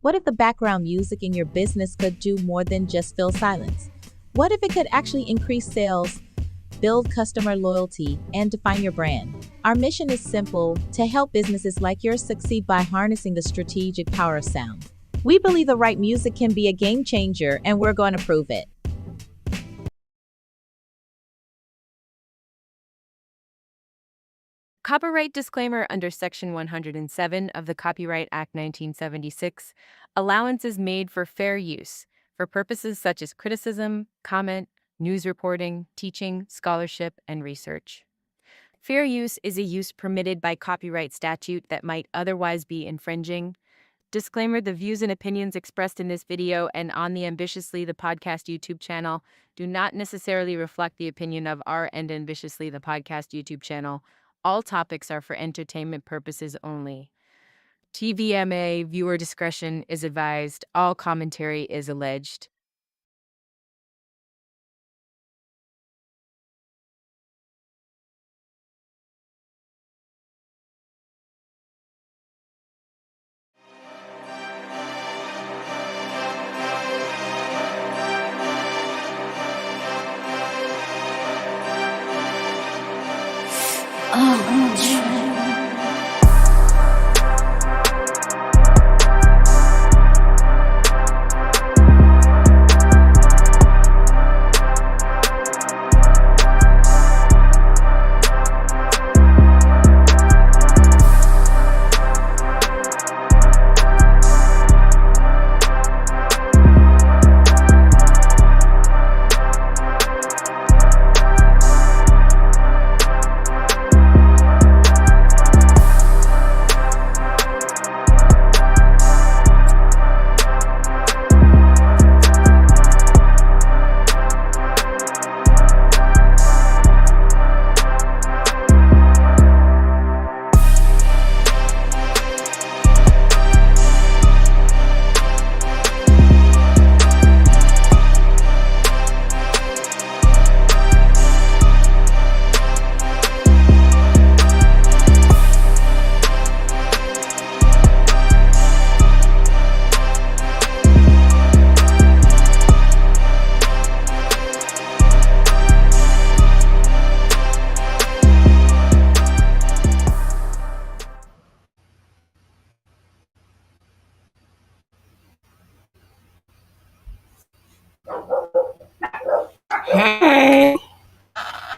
What if the background music in your business could do more than just fill silence? What if it could actually increase sales, build customer loyalty, and define your brand? Our mission is simple: to help businesses like yours succeed by harnessing the strategic power of sound. We believe the right music can be a game changer, and we're going to prove it. Copyright disclaimer under Section 107 of the Copyright Act 1976. Allowance is made for fair use, for purposes such as criticism, comment, news reporting, teaching, scholarship, and research. Fair use is a use permitted by copyright statute that might otherwise be infringing. Disclaimer: the views and opinions expressed in this video and on the Ambitiously the Podcast YouTube channel do not necessarily reflect the opinion of our and Ambitiously the Podcast YouTube channel. All topics are for entertainment purposes only. TVMA, viewer discretion is advised. All commentary is alleged.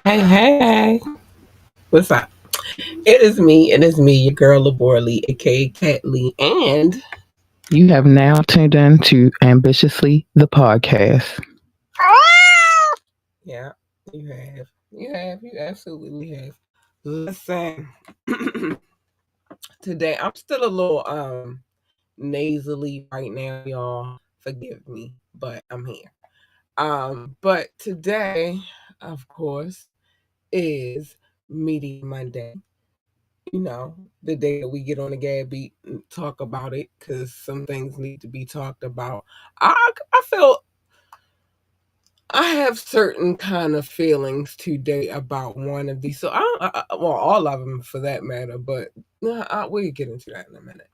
Hey, hey. What's up? It is me, your girl Laborly, aka Cat Lee, and You have now tuned in to Ambitiously the Podcast. yeah, you absolutely have. Listen, today I'm still a little nasally right now, y'all. Forgive me, but I'm here. But today, of course, is Media Monday. You know, the day that we get on the GAB and talk about it, because some things need to be talked about. I feel I have certain kind of feelings today about one of these. So well, all of them for that matter. But we'll get into that in a minute.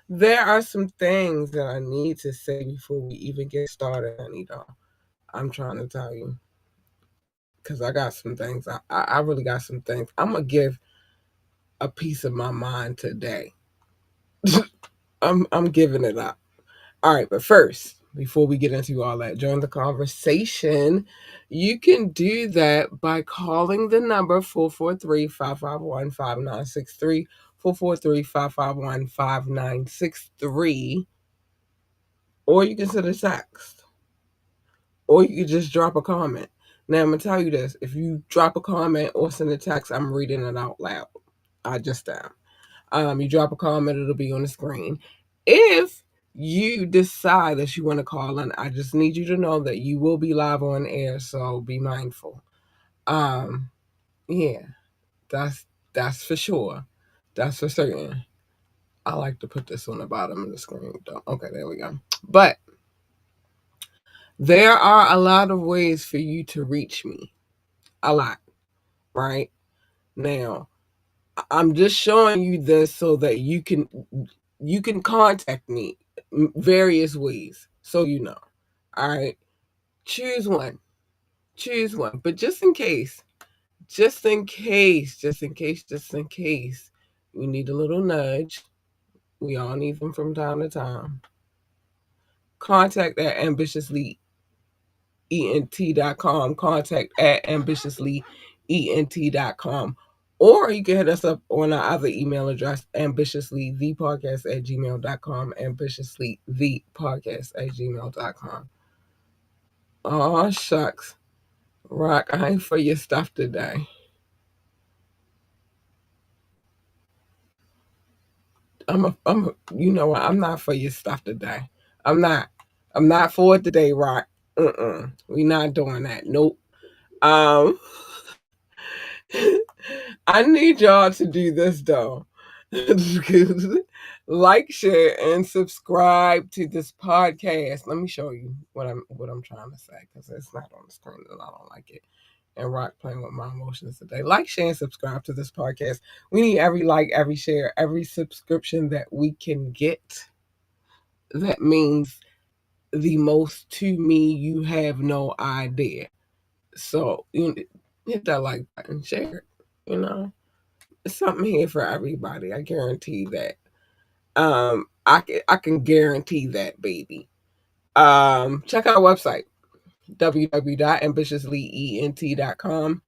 There are some things that I need to say before we even get started, honey. Though I'm trying to tell you, because I got some things. I really got some things. I'm gonna give a piece of my mind today. I'm giving it up. All right, but first, before we get into all that, join the conversation. You can do that by calling the number 443-551-5963, 443-551-5963, or you can send a text, or you can just drop a comment. Now, I'm going to tell you this. If you drop a comment or send a text, I'm reading it out loud. I just am. You drop a comment, it'll be on the screen. If you decide that you want to call in, I just need you to know that you will be live on air, so be mindful. Yeah, that's for sure. That's for certain. I like to put this on the bottom of the screen, though. Okay, there we go. But there are a lot of ways for you to reach me. A lot, right? Now, I'm just showing you this so that you can contact me various ways. So you know. All right. Choose one. Choose one. But just in case, just in case, we need a little nudge. We all need them from time to time. Contact at ambitiouslyent.com. Contact at ambitiouslyent.com. Or you can hit us up on our other email address, ambitiouslythepodcast@gmail.com. Ambitiouslythepodcast@gmail.com. Oh, shucks. Rock, I ain't for your stuff today. You know what? I'm not for your stuff today. I'm not. I'm not for it today, Rock. We not doing that. Nope. Um, I need y'all to do this though. Like, share, and subscribe to this podcast. Let me show you what I'm trying to say because it's not on the screen and I don't like it. And Rock playing with my emotions today. Like, share, and subscribe to this podcast. We need every like, every share, every subscription that we can get. That means the most to me. You have no idea. So hit that like button, share it. You know, it's something here for everybody. I guarantee that. I can guarantee that, baby. Check out our website www.ambitiouslyent.com.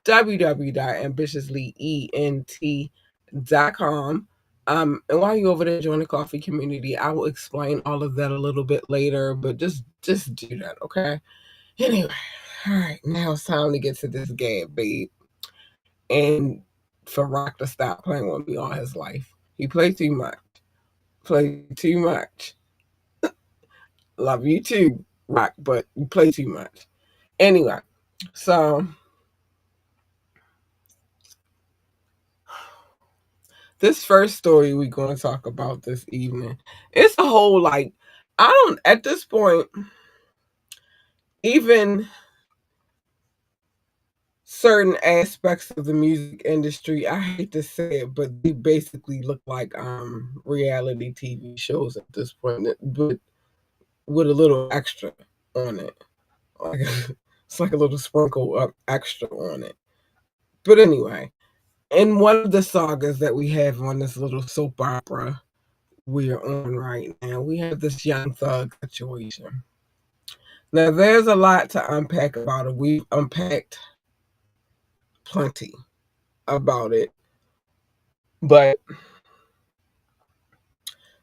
www.ambitiouslyent.com. And while you're over there, join the coffee community. I will explain all of that a little bit later, but just do that, okay? Anyway, all right, now it's time to get to this GAB, babe. And for Rock to stop playing with me all his life. He played too much. Play too much. Love you too, Rock, but you play too much. Anyway, so this first story we're going to talk about this evening, it's a whole I don't at this point even certain aspects of the music industry, I hate to say it, but they basically look like reality TV shows at this point, but with a little extra on it. Like it's like a little sprinkle of extra on it. But anyway, in one of the sagas that we have on this little soap opera we're on right now, we have this Young Thug situation. Now, there's a lot to unpack about it. We've unpacked plenty about it. But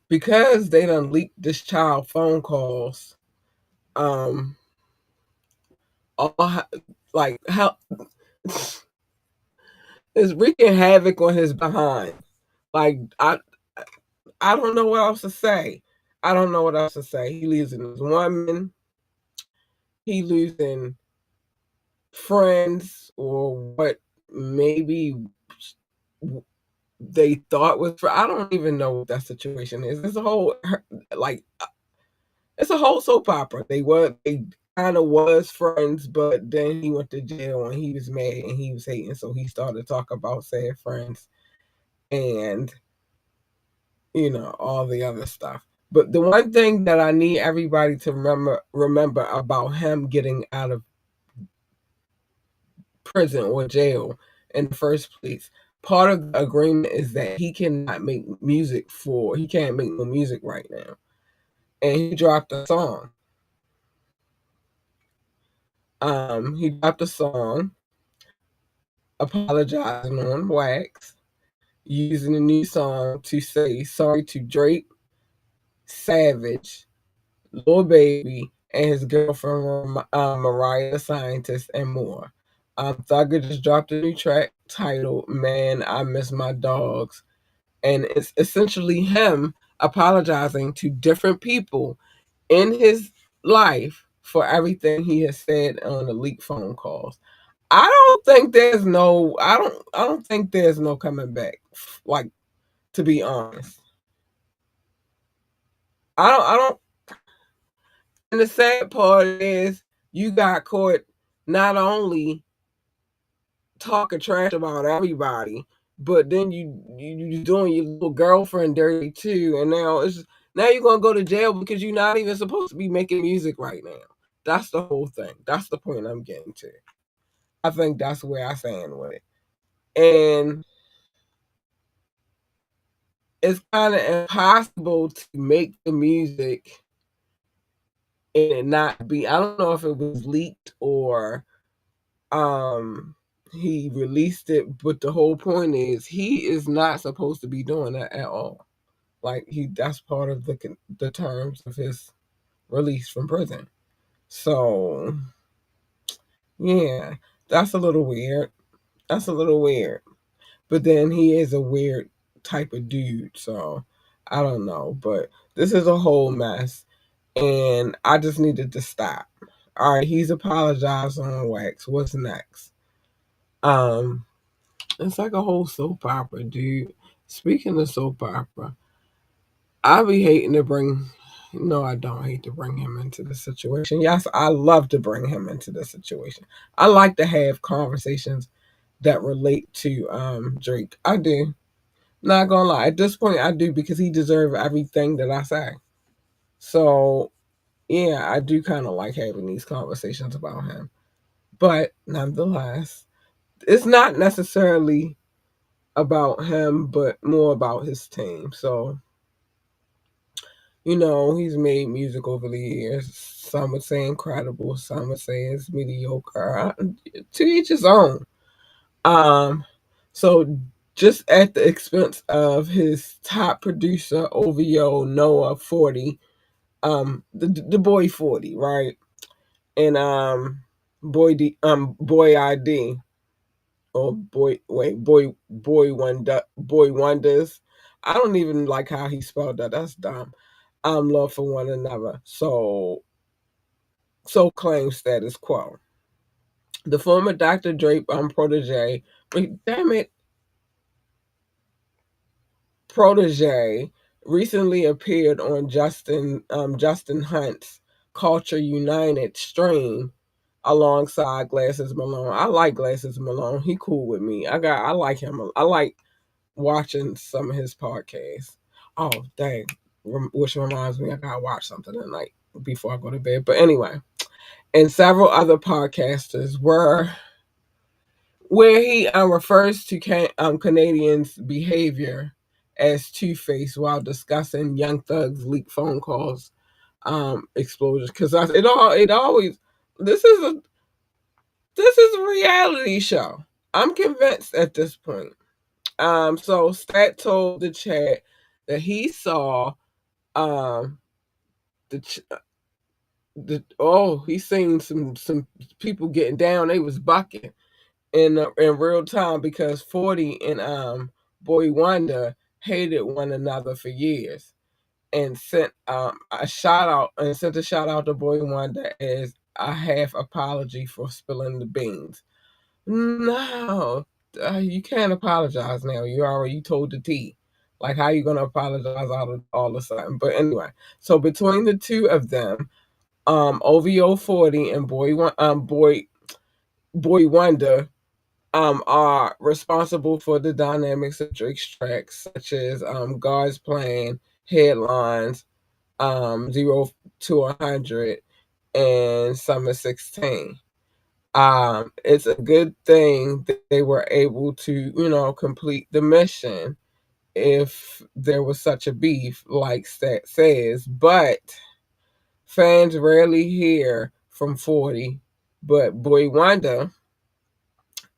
because they done leaked this child phone calls, all like how is wreaking havoc on his behind. Like I don't know what else to say. I don't know what else to say. He losing his woman. He losing friends or what maybe they thought was for. I don't even know what that situation is. It's a whole like it's a whole soap opera. They kind of was friends, but then he went to jail and he was mad and he was hating, so he started to talk about sad friends and all the other stuff. But the one thing that I need everybody to remember about him getting out of prison or jail in the first place, part of the agreement is that he cannot make he can't make no music right now. And he dropped a song. He dropped a song apologizing on wax, using a new song to say sorry to Drake, Savage, Lil Baby, and his girlfriend Mariah the Scientist, and more. Thugger just dropped a new track titled "Man, I Miss My Dogs," and it's essentially him apologizing to different people in his life for everything he has said on the leaked phone calls. I don't think there's no coming back. Like, to be honest. I don't and the sad part is you got caught not only talking trash about everybody, but then you doing your little girlfriend dirty too, and now Now you're gonna go to jail because you're not even supposed to be making music right now. That's the whole thing. That's the point I'm getting to. I think that's where I stand with it. And it's kind of impossible to make the music and it not be. I don't know if it was leaked or he released it, but the whole point is he is not supposed to be doing that at all. Like that's part of the terms of his release from prison. So yeah, that's a little weird. That's a little weird. But then he is a weird type of dude, so I don't know. But this is a whole mess, and I just needed to stop. All right, he's apologized on wax. What's next? Um, it's like a whole soap opera, dude. Speaking of soap opera, I be hating to bring. No, I don't hate to bring him into the situation. Yes, I love to bring him into the situation. I like to have conversations that relate to Drake. I do. Not gonna lie. At this point, I do because he deserves everything that I say. So yeah, I do kind of like having these conversations about him. But nonetheless, it's not necessarily about him, but more about his team. So he's made music over the years. Some would say incredible. Some would say it's mediocre. To each his own. Um, so just at the expense of his top producer, OVO Noah 40, the boy 40, right? And boy ID or boy wonders. I don't even like how he spelled that. That's dumb. Love for one another. So claims status quo. The former Dr. Dre protege. Wait, damn it. Protege recently appeared on Justin Hunt's Culture United stream alongside Glasses Malone. I like Glasses Malone. He cool with me. I like him. I like watching some of his podcasts. Oh dang, which reminds me I gotta watch something tonight before I go to bed. But anyway, and several other podcasters were where he refers to Canadians' behavior as two-faced while discussing Young Thug's leaked phone calls explosions. Because it always this is a reality show. I'm convinced at this point. So Stat told the chat that he saw um he seen some people getting down. They was bucking in real time because 40 and Boy Wonder hated one another for years and sent sent a shout out to Boy Wonder as a half apology for spilling the beans. No, you can't apologize now. You told the tea. Like how you gonna apologize all of a sudden? But anyway, so between the two of them, OVO 40 and Boy Wonder are responsible for the dynamics of Drake's tracks, such as God's Plan, Headlines, 0 to 100, and Summer 16. It's a good thing that they were able to, complete the mission if there was such a beef, like Stat says, but fans rarely hear from 40, but Boy Wonder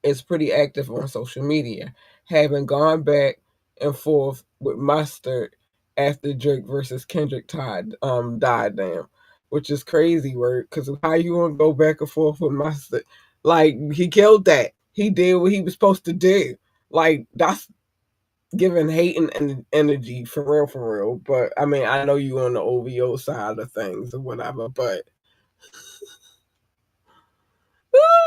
is pretty active on social media, having gone back and forth with Mustard after Drake versus Kendrick died down, which is crazy work. Because how you gonna go back and forth with Mustard? Like he killed that. He did what he was supposed to do. Like that's giving hate and energy for real, for real. But I mean, I know you on the OVO side of things or whatever, but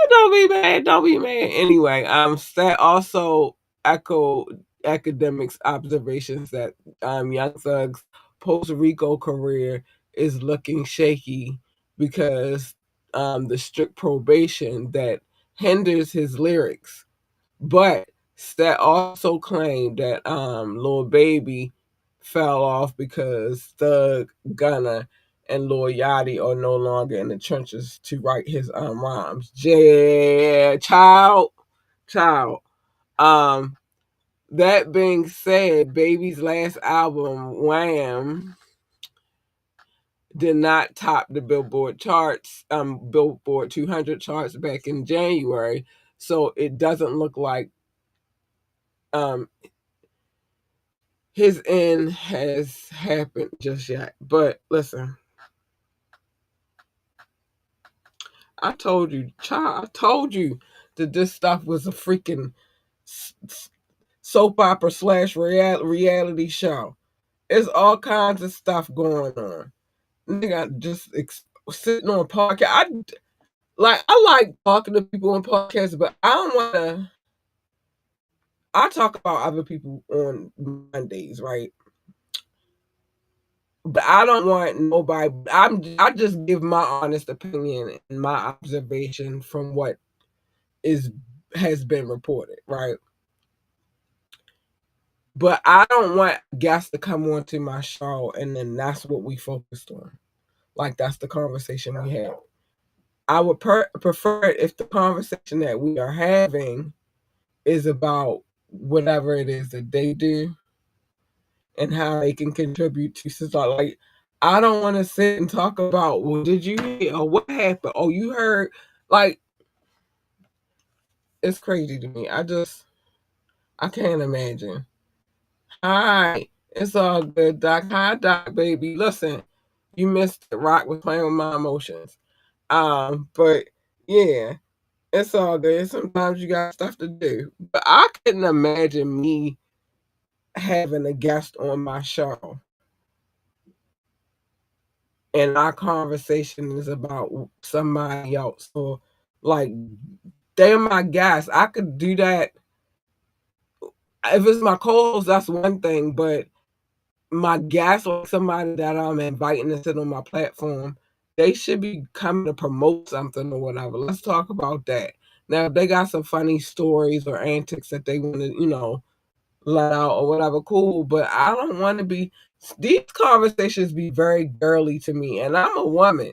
don't be mad. Don't be mad. Anyway, Stat also echoed academics' observations that Young Thug's Puerto Rico career is looking shaky because the strict probation that hinders his lyrics. But Stat also claimed that Lil Baby fell off because Thug, Gunna, and Lil Yachty are no longer in the trenches to write his rhymes. Yeah, child. That being said, Baby's last album, Wham, did not top the Billboard charts, Billboard 200 charts back in January. So it doesn't look like his end has happened just yet. But listen, I told you, child, I told you that this stuff was a freaking soap opera / reality show. It's all kinds of stuff going on. Nigga, just sitting on podcast. I like talking to people on podcasts, but I don't want to. I talk about other people on Mondays, right? But I don't want nobody. I just give my honest opinion and my observation from what has been reported, right? But I don't want guests to come onto my show and then that's what we focused on. Like that's the conversation we had. I would prefer it if the conversation that we are having is about whatever it is that they do and how they can contribute to society. Like, I don't want to sit and talk about, well, did you hear or what happened? Oh, you heard? Like, it's crazy to me. I can't imagine. Hi, it's all good, Doc. Hi, Doc, baby. Listen, you missed it. Rock was playing with my emotions. But yeah, it's all good. Sometimes you got stuff to do. But I couldn't imagine me having a guest on my show and our conversation is about somebody else. So, like, they're my guests. I could do that. If it's my co-host, that's one thing. But my guest or somebody that I'm inviting to sit on my platform, they should be coming to promote something or whatever. Let's talk about that. Now, if they got some funny stories or antics that they want to, let out or whatever, cool. But I don't want to be. These conversations be very girly to me, and I'm a woman.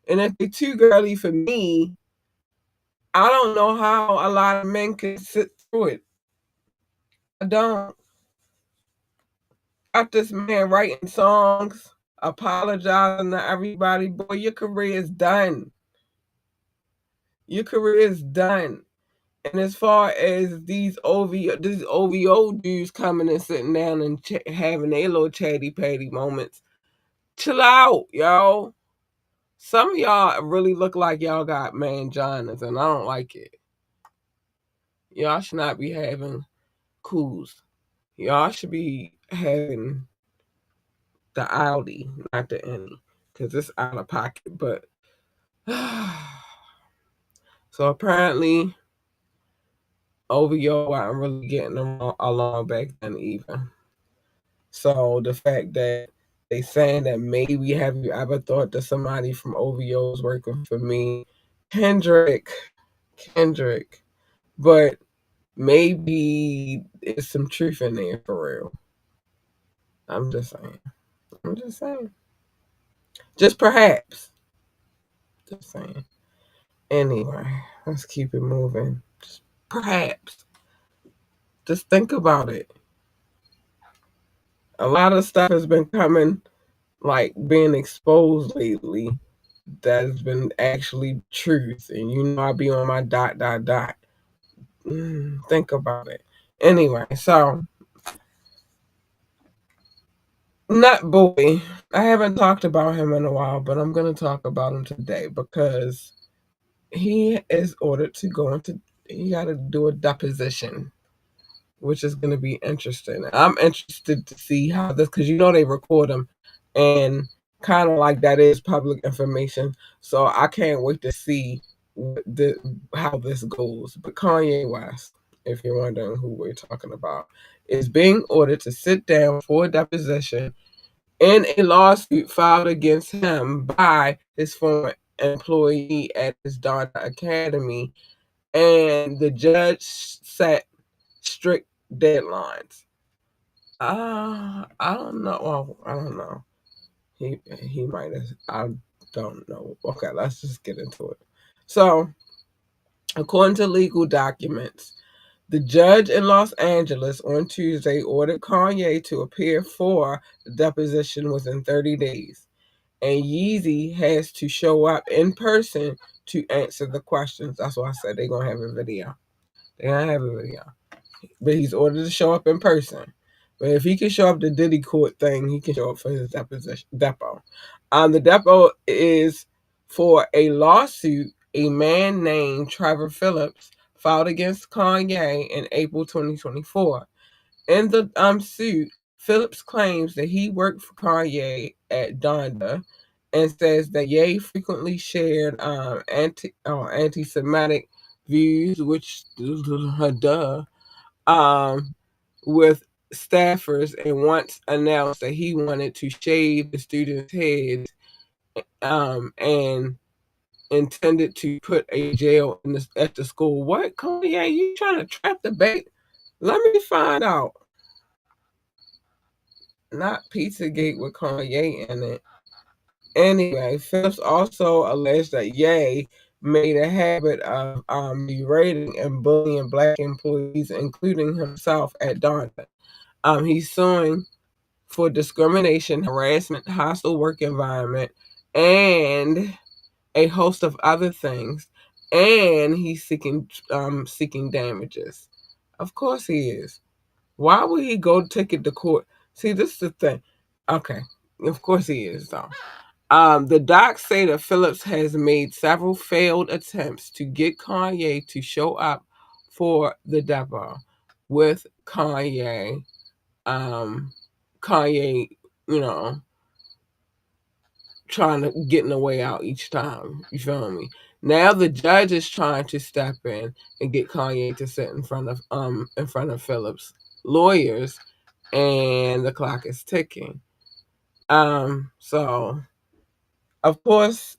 And if they're too girly for me, I don't know how a lot of men can sit through it. I don't. Got this man writing songs, apologizing to everybody. Boy, your career is done. Your career is done. And as far as these OVO dudes coming and sitting down and having their little chatty patty moments, chill out, yo. Some of y'all really look like y'all got manginas, and I don't like it. Y'all should not be having cools. Y'all should be having the Audi, not the Innie, because it's out of pocket. But so apparently, OVO wasn't really getting along back then either. So the fact that they saying that maybe have you ever thought that somebody from OVO is working for me, Kendrick, but maybe there's some truth in there for real. I'm just saying. Just perhaps. Just saying. Anyway, let's keep it moving. Just perhaps. Just think about it. A lot of stuff has been coming, like being exposed lately. That has been actually truth. And I be on my ... Think about it. Anyway, so Nut Boy. I haven't talked about him in a while, but I'm going to talk about him today because he is ordered to go into. He got to do a deposition, which is going to be interesting. I'm interested to see how this, because they record him, and kind of like that is public information. So I can't wait to see how this goes. But Kanye West, if you're wondering who we're talking about, is being ordered to sit down for a deposition in a lawsuit filed against him by his former employee at his daughter academy, and the judge set strict deadlines. I don't know. Well, I don't know. He might have. I don't know. Okay, let's just get into it. So, according to legal documents, the judge in Los Angeles on Tuesday ordered Kanye to appear for the deposition within 30 days, and Yeezy has to show up in person to answer the questions. That's why I said they're gonna have a video. They're gonna have a video, but he's ordered to show up in person. But if he can show up the Diddy court thing, he can show up for his deposition depo. The depo is for a lawsuit a man named Trevor Phillips filed against Kanye in April 2024. In the suit, Phillips claims that he worked for Kanye at Donda and says that Ye frequently shared anti-Semitic views, which duh, um, with staffers, and once announced that he wanted to shave the students' heads, and intended to put a jail at the school. What, Kanye? You trying to trap the bait? Let me find out. Not Pizzagate with Kanye in it. Anyway, Phillips also alleged that Ye made a habit of berating and bullying black employees, including himself at Donda. He's suing for discrimination, harassment, hostile work environment, and a host of other things. And he's seeking damages. Of course he is. Why would he go take it to court? See, this is the thing. Okay, of course he is though. The docs say that Phillips has made several failed attempts to get Kanye to show up for the depo, with Kanye, you know, trying to getting a way out each time. You feel me? Now the judge is trying to step in and get Kanye to sit in front of Phillips' lawyers, and the clock is ticking. So of course,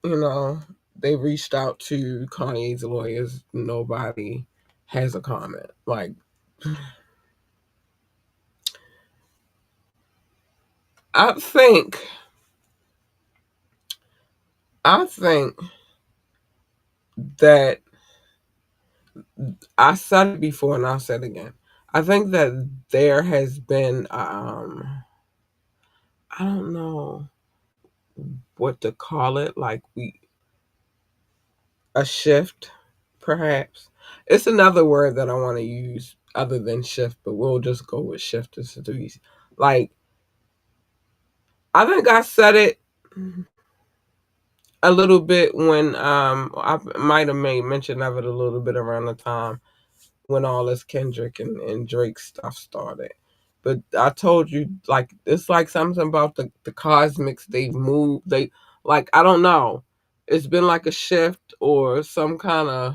you know, they reached out to Kanye's lawyers. Nobody has a comment. Like, I think I think that I said it before and I'll say it again. I think that there has been I don't know what to call it, like a shift, perhaps. It's another word that I want to use other than shift, but we'll just go with shift as to easy. Like, I think I said it a little bit when I might have made mention of it a little bit around the time when all this Kendrick and Drake stuff started. But I told you, like, it's like something about the cosmics. They've moved. They, like, I don't know. It's been like a shift or some kind of,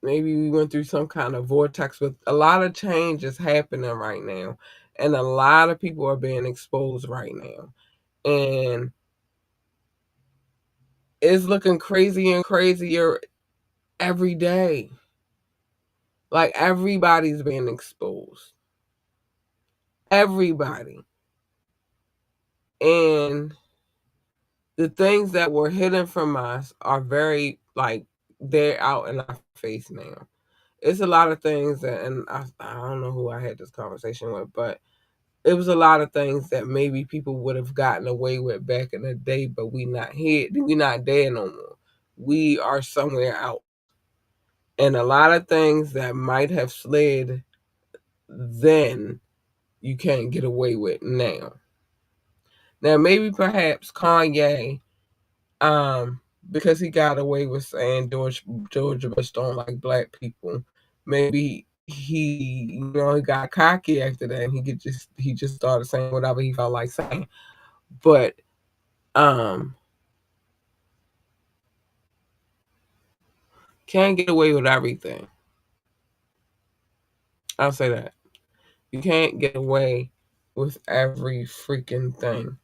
maybe we went through some kind of vortex, with a lot of change is happening right now. And a lot of people are being exposed right now. And it's looking crazier and crazier every day. Like, everybody's being exposed. Everybody. And the things that were hidden from us are very, like, they're out in our face now. It's a lot of things that, and I don't know who I had this conversation with, but it was a lot of things that maybe people would have gotten away with back in the day, but we not here. We not there no more. We are somewhere out. And a lot of things that might have slid then, you can't get away with now. Now, maybe perhaps Kanye, because he got away with saying George Bush don't like black people, maybe he got cocky after that, and he just started saying whatever he felt like saying. But can't get away with everything. I'll say that. You can't get away with every freaking thing.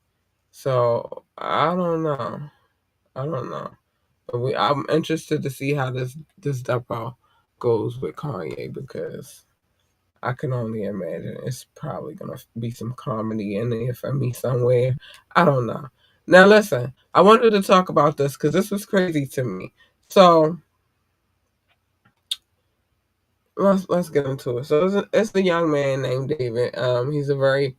So I don't know. I don't know. But I'm interested to see how this depo goes with Kanye, because I can only imagine it's probably gonna be some comedy in there for me somewhere. I don't know. Now listen, I wanted to talk about this because this was crazy to me. So let's get into it. So it's a young man named David. He's a very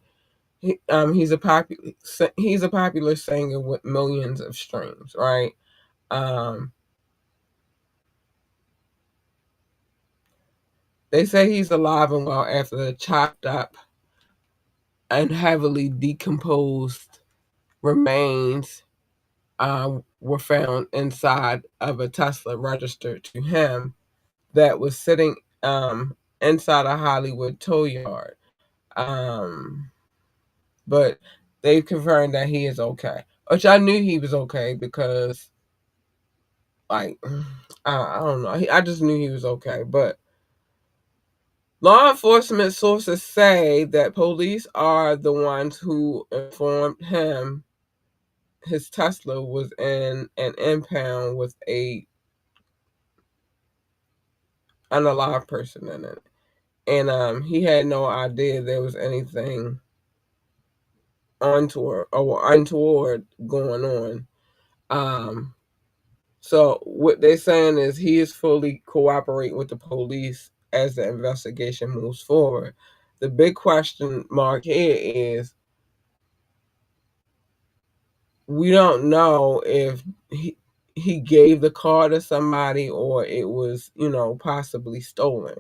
he's a popular singer with millions of streams, right? Um, they say he's alive and well after the chopped up and heavily decomposed remains were found inside of a Tesla registered to him that was sitting inside a Hollywood tow yard. Um, but they've confirmed that he is okay, which I knew he was okay because, like, I don't know. I just knew he was okay. But law enforcement sources say that police are the ones who informed him his Tesla was in an impound with a unalive person in it, and he had no idea there was anything untoward going on. So what they're saying is he is fully cooperating with the police as the investigation moves forward. The big question mark here is we don't know if he gave the car to somebody or it was, possibly stolen.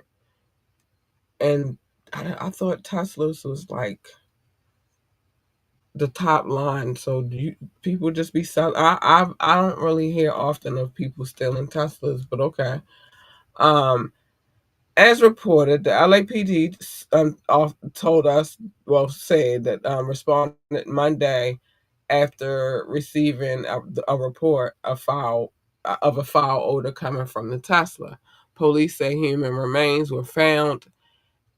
And I thought Tesla's was like the top line. So people just be selling? I don't really hear often of people stealing Teslas, but okay. As reported, the LAPD said that responded Monday after receiving a report of a foul odor coming from the Tesla. Police say human remains were found,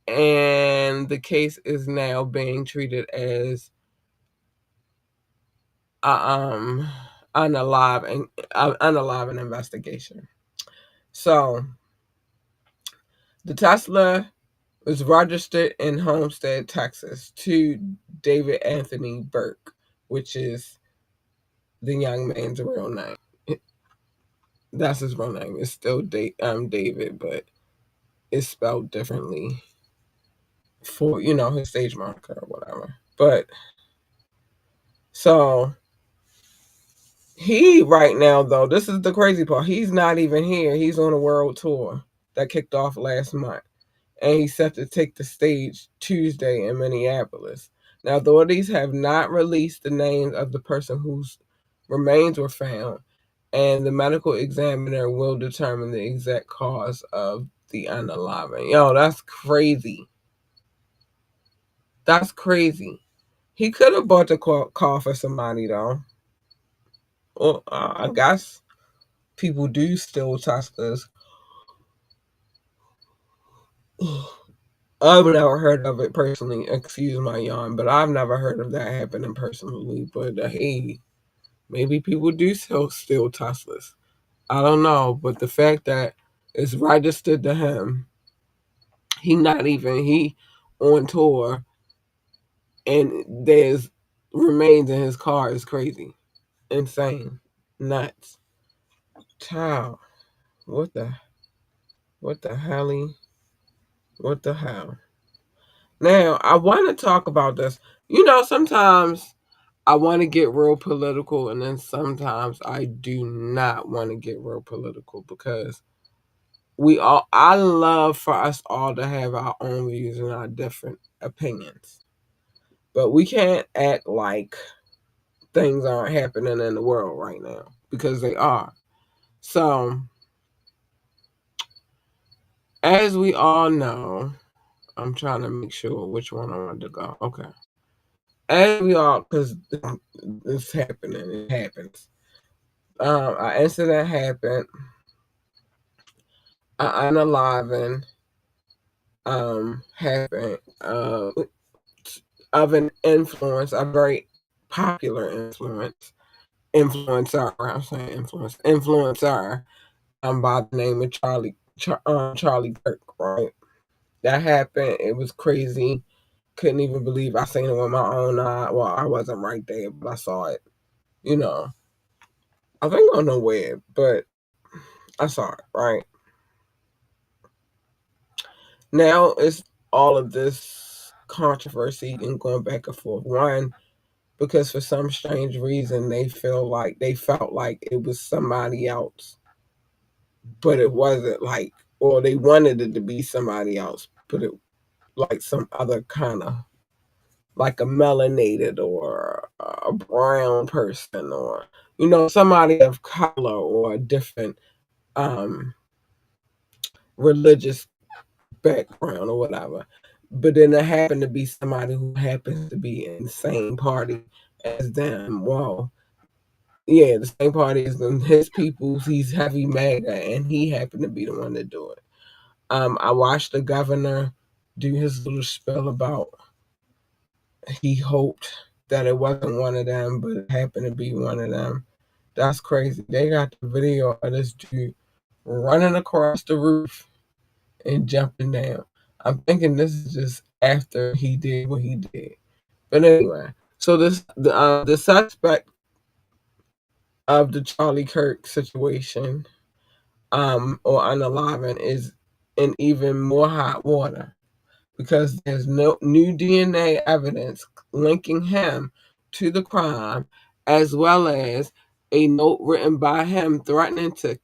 and the case is now being treated as a unalive investigation. So the Tesla was registered in Homestead, Texas, to David Anthony Burke, which is the young man's real name. That's his real name. It's still David, but it's spelled differently for his stage marker or whatever. But so he right now though, this is the crazy part. He's not even here. He's on a world tour that kicked off last month, and he's set to take the stage Tuesday in Minneapolis. Now, authorities have not released the names of the person whose remains were found, and the medical examiner will determine the exact cause of the unaliving. Yo, that's crazy. That's crazy. He could have bought the car for somebody, though. Well, I guess people do steal Teslas. I've never heard of it personally. Excuse my yawn, but I've never heard of that happening personally. But hey, maybe people do steal Teslas. I don't know, but the fact that it's registered to him, he on tour, and there's remains in his car is crazy, insane, nuts. Child, what the what the hell? What the hell? Now I want to talk about this. Sometimes I want to get real political, and then sometimes I do not want to get real political because I love for us all to have our own views and our different opinions. But we can't act like things aren't happening in the world right now because they are. So, as we all know, I'm trying to make sure which one I want to go. Okay. As we all, because it's happening, it happens. An incident happened, an unaliving happened of an influence, a very popular influencer. I'm saying influencer, by the name of Charlie Kirk, right? That happened. It was crazy. Couldn't even believe I seen it with my own eye. Well, I wasn't right there, but I saw it. You know, I think on the web, but I saw it, right? Now it's all of this controversy and going back and forth. One, because for some strange reason they felt like it was somebody else, but it wasn't, like, or they wanted it to be somebody else, but it like some other kind of, like a melanated or a brown person, or somebody of color, or a different um religious background or whatever. But then there happened to be somebody who happens to be in the same party as them. Well, yeah, the same party as them. His peoples. He's heavy MAGA, and he happened to be the one to do it. I watched the governor do his little spiel about he hoped that it wasn't one of them, but it happened to be one of them. That's crazy. They got the video of this dude running across the roof and jumping down. I'm thinking this is just after he did what he did. But anyway, so the suspect of the Charlie Kirk situation, or unaliving, is in even more hot water because there's no new DNA evidence linking him to the crime, as well as a note written by him threatening to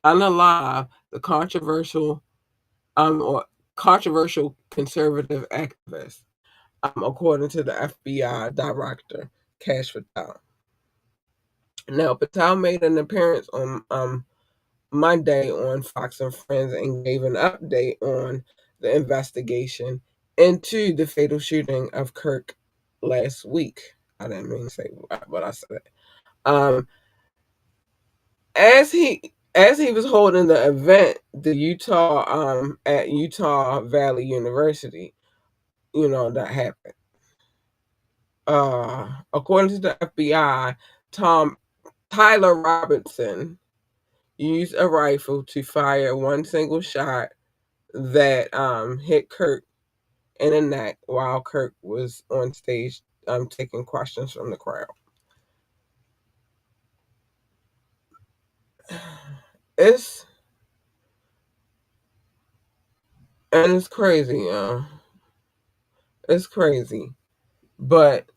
unalive the controversial conservative activist, according to the FBI director Cash Patel. Now, Patel made an appearance on Monday on Fox and Friends and gave an update on the investigation into the fatal shooting of Kirk last week. I didn't mean to say what I said. Um, as he was holding the event, the at Utah Valley University, that happened. According to the FBI, Tom Tyler Robertson used a rifle to fire one single shot that hit Kirk in the neck while Kirk was on stage taking questions from the crowd. It's and it's crazy, it's crazy. But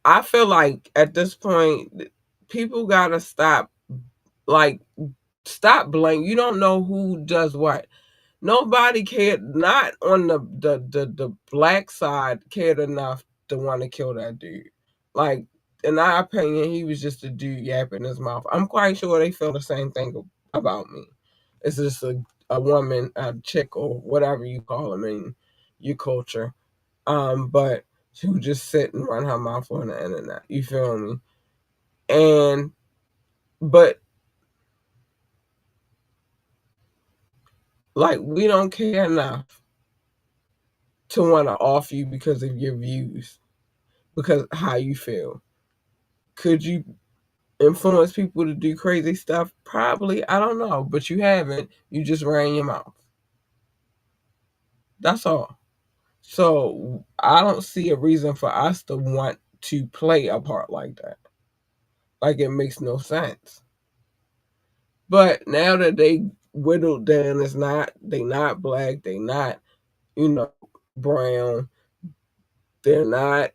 I feel like at this point, people gotta like stop blaming. You don't know who does what. Nobody cared, not on the black side, cared enough to want to kill that dude. Like, in our opinion, he was just a dude yapping his mouth. I'm quite sure they feel the same thing about me. It's just a woman, a chick, or whatever you call them in your culture. But she would just sit and run her mouth on the internet. You feel me? And but like, we don't care enough to want to off you because of your views, because how you feel. Could you influence people to do crazy stuff? Probably. I don't know, but you haven't. You just ran your mouth. That's all. So I don't see a reason for us to want to play a part like that. Like, it makes no sense. But now that they whittled down, they not black, they not, brown, they're not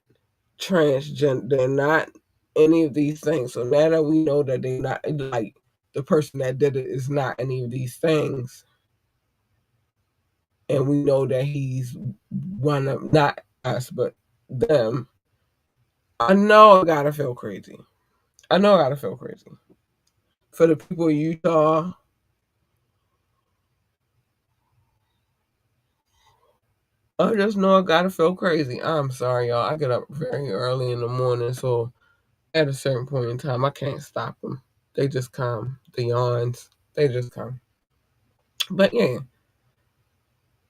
transgender, they're not any of these things. So now that we know that they're not, like, the person that did it is not any of these things, and we know that he's one of, not us, but them, I know I gotta feel crazy. I know I gotta feel crazy. For the people in Utah, I just know I gotta feel crazy. I'm sorry, y'all. I get up very early in the morning, so at a certain point in time, I can't stop them. They just come. The yawns, they just come. But yeah,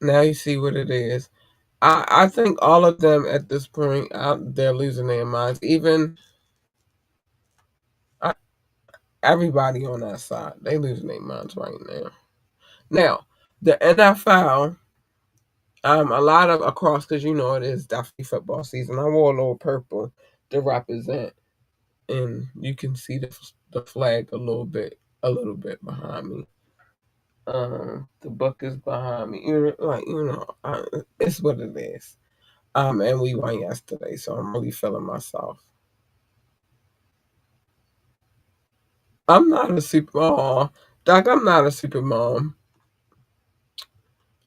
now you see what it is. I think all of them at this point, they're losing their minds. Even I, everybody on that side, they losing their minds right now. Now, the NFL A lot of across, because it is definitely football season. I wore a little purple to represent, and you can see the flag a little bit behind me. The book is behind me. It's what it is. And we won yesterday, so I'm really feeling myself. I'm not a super mom, Doc. I'm not a super mom.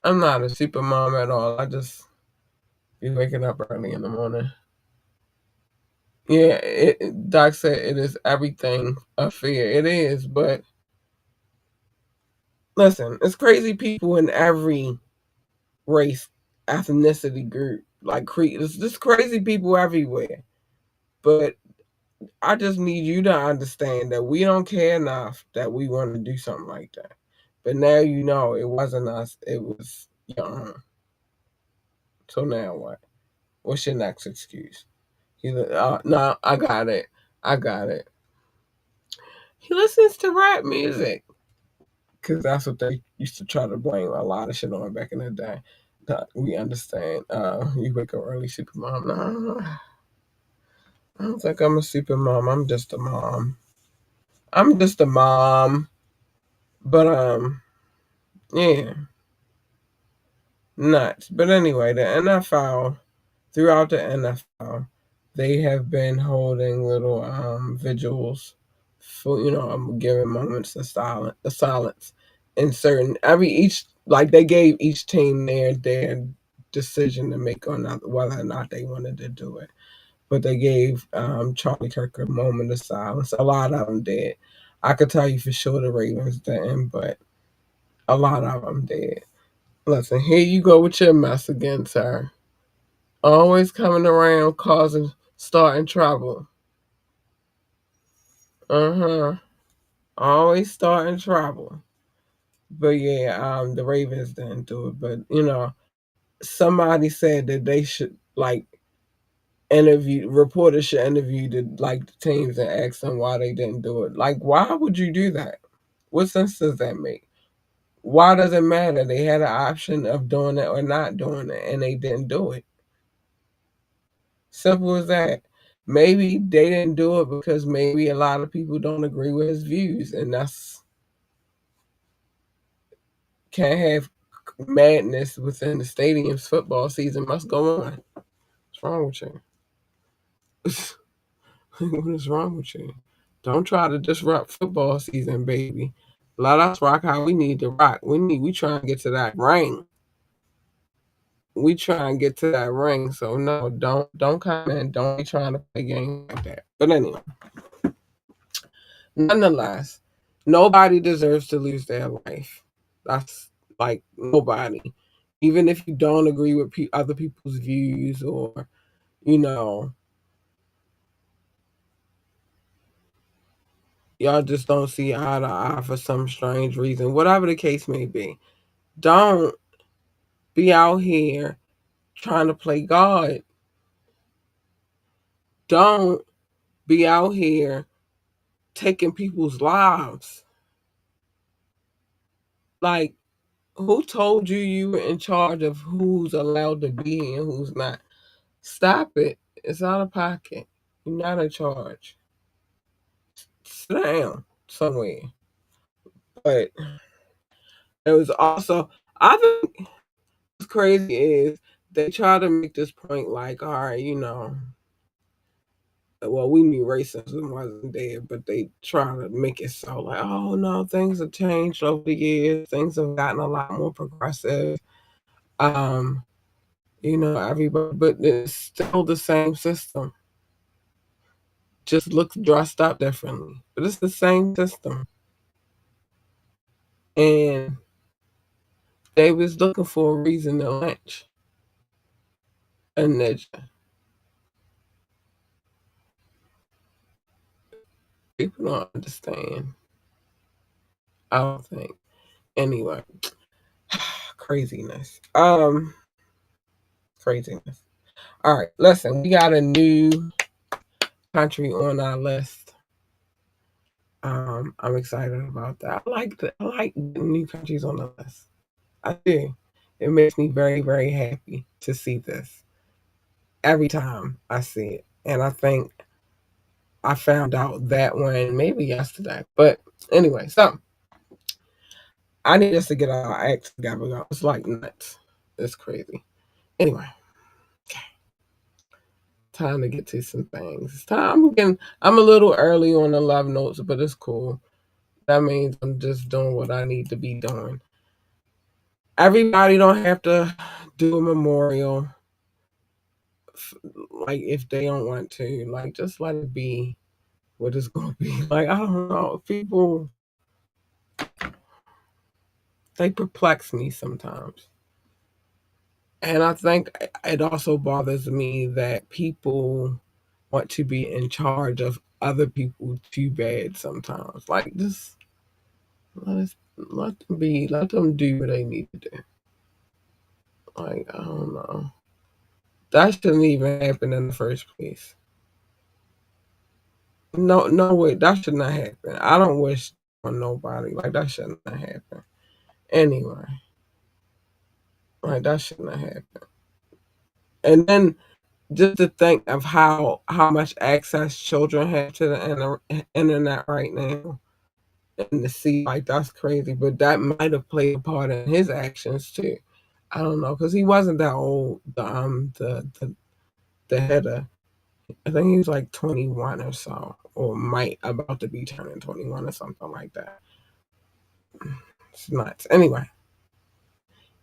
I'm not a super mom at all. I just be waking up early in the morning. Yeah, Doc said it is everything a fear. It is, but listen, it's crazy people in every race, ethnicity group, like Creed. It's just crazy people everywhere. But I just need you to understand that we don't care enough that we want to do something like that. But now it wasn't us, it was your own. So now what? What's your next excuse? He's like, no, I got it. I got it. He listens to rap music. Because that's what they used to try to blame a lot of shit on back in the day. We understand. You wake up early, super mom. No, I don't think I'm a super mom. I'm just a mom. I'm just a mom. But yeah, nuts. But anyway, the NFL, throughout the NFL, they have been holding little vigils for giving moments of silence in certain every each like they gave each team their decision to make on whether or not they wanted to do it. But they gave Charlie Kirk a moment of silence. A lot of them did. I could tell you for sure the Ravens didn't, but a lot of them did. Listen, here you go with your mess again, sir. Always coming around starting trouble. Uh-huh. Always starting trouble. But yeah, the Ravens didn't do it. But somebody said that they should reporters should interview the teams and ask them why they didn't do it. Like, why would you do that? What sense does that make? Why does it matter? They had an option of doing it or not doing it, and they didn't do it. Simple as that. Maybe they didn't do it because maybe a lot of people don't agree with his views, and that's can't have madness within the stadium's football season must go on. What's wrong with you? What is wrong with you? Don't try to disrupt football season, baby. Let us rock how we need to rock. We try and get to that ring. We try and get to that ring. So no, don't come in. Don't be trying to play games like that. But anyway, nonetheless, nobody deserves to lose their life. That's like nobody. Even if you don't agree with other people's views or, you know, y'all just don't see eye to eye for some strange reason, whatever the case may be. Don't be out here trying to play God. Don't be out here taking people's lives. Like, who told you were in charge of who's allowed to be here and who's not? Stop it. It's out of pocket. You're not in charge. Sit down somewhere. But it was also, I think what's crazy is they try to make this point like, all right, well, we knew racism wasn't there, but they try to make it so like, oh no, things have changed over the years. Things have gotten a lot more progressive. Um, everybody, but it's still the same system. Just looks dressed up differently, but it's the same system. And they was looking for a reason to lynch a ninja. People don't understand. I don't think. Anyway, craziness. Craziness. All right, listen, we got a new country on our list. I'm excited about that. I like the new countries on the list. I do. It makes me very, very happy to see this every time I see it. And I think I found out that one maybe yesterday. But anyway, so I need us to get our act together. It's like nuts. It's crazy. Anyway, time to get to some things. It's time. I'm a little early on the love notes, but it's cool. That means I'm just doing what I need to be doing. Everybody don't have to do a memorial, like if they don't want to. Like just let it be what it's gonna be. Like I don't know. People, they perplex me sometimes. And I think it also bothers me that people want to be in charge of other people too bad sometimes. Like just let us let them be, let them do what they need to do. Like I don't know. That shouldn't even happen in the first place. No, no way. That should not happen. I don't wish on nobody. Like that should not happen. Anyway, like that should not happen. And then just to think of how much access children have to the internet right now, and to see like that's crazy. But that might have played a part in his actions too. I don't know because he wasn't that old. The header. I think he was like 21 or so, or might about to be turning 21 or something like that. It's nuts. Anyway,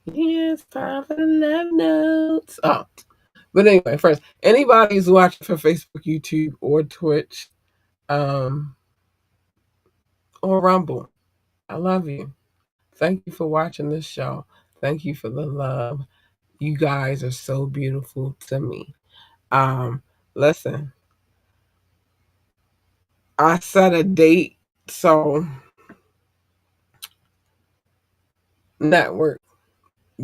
yeah, it's time for the love notes. Oh, but anyway, first, anybody who's watching for Facebook, YouTube, or Twitch, um, or Rumble, I love you. Thank you for watching this show. Thank you for the love. You guys are so beautiful to me. Um, Listen, I set a date, so network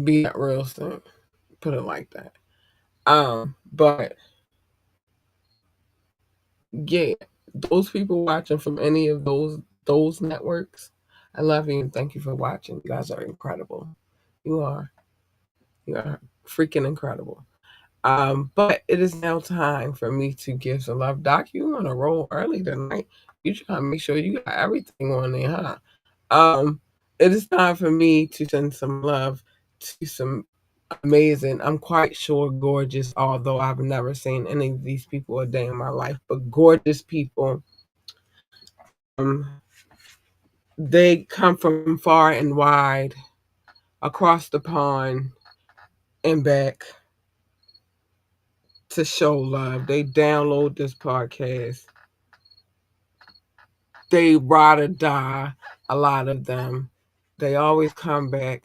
be that real soon. Put it like that. But yeah, those people watching from any of those networks, I love you and thank you for watching. You guys are incredible. You are. You are freaking incredible. But it is now time for me to give some love. Doc, you on a roll early tonight. You trying to make sure you got everything on there, huh? It is time for me to send some love to some amazing, I'm quite sure gorgeous, although I've never seen any of these people a day in my life, but gorgeous people. Um, they come from far and wide, across the pond and back to show love. They download this podcast. They ride or die, a lot of them. They always come back.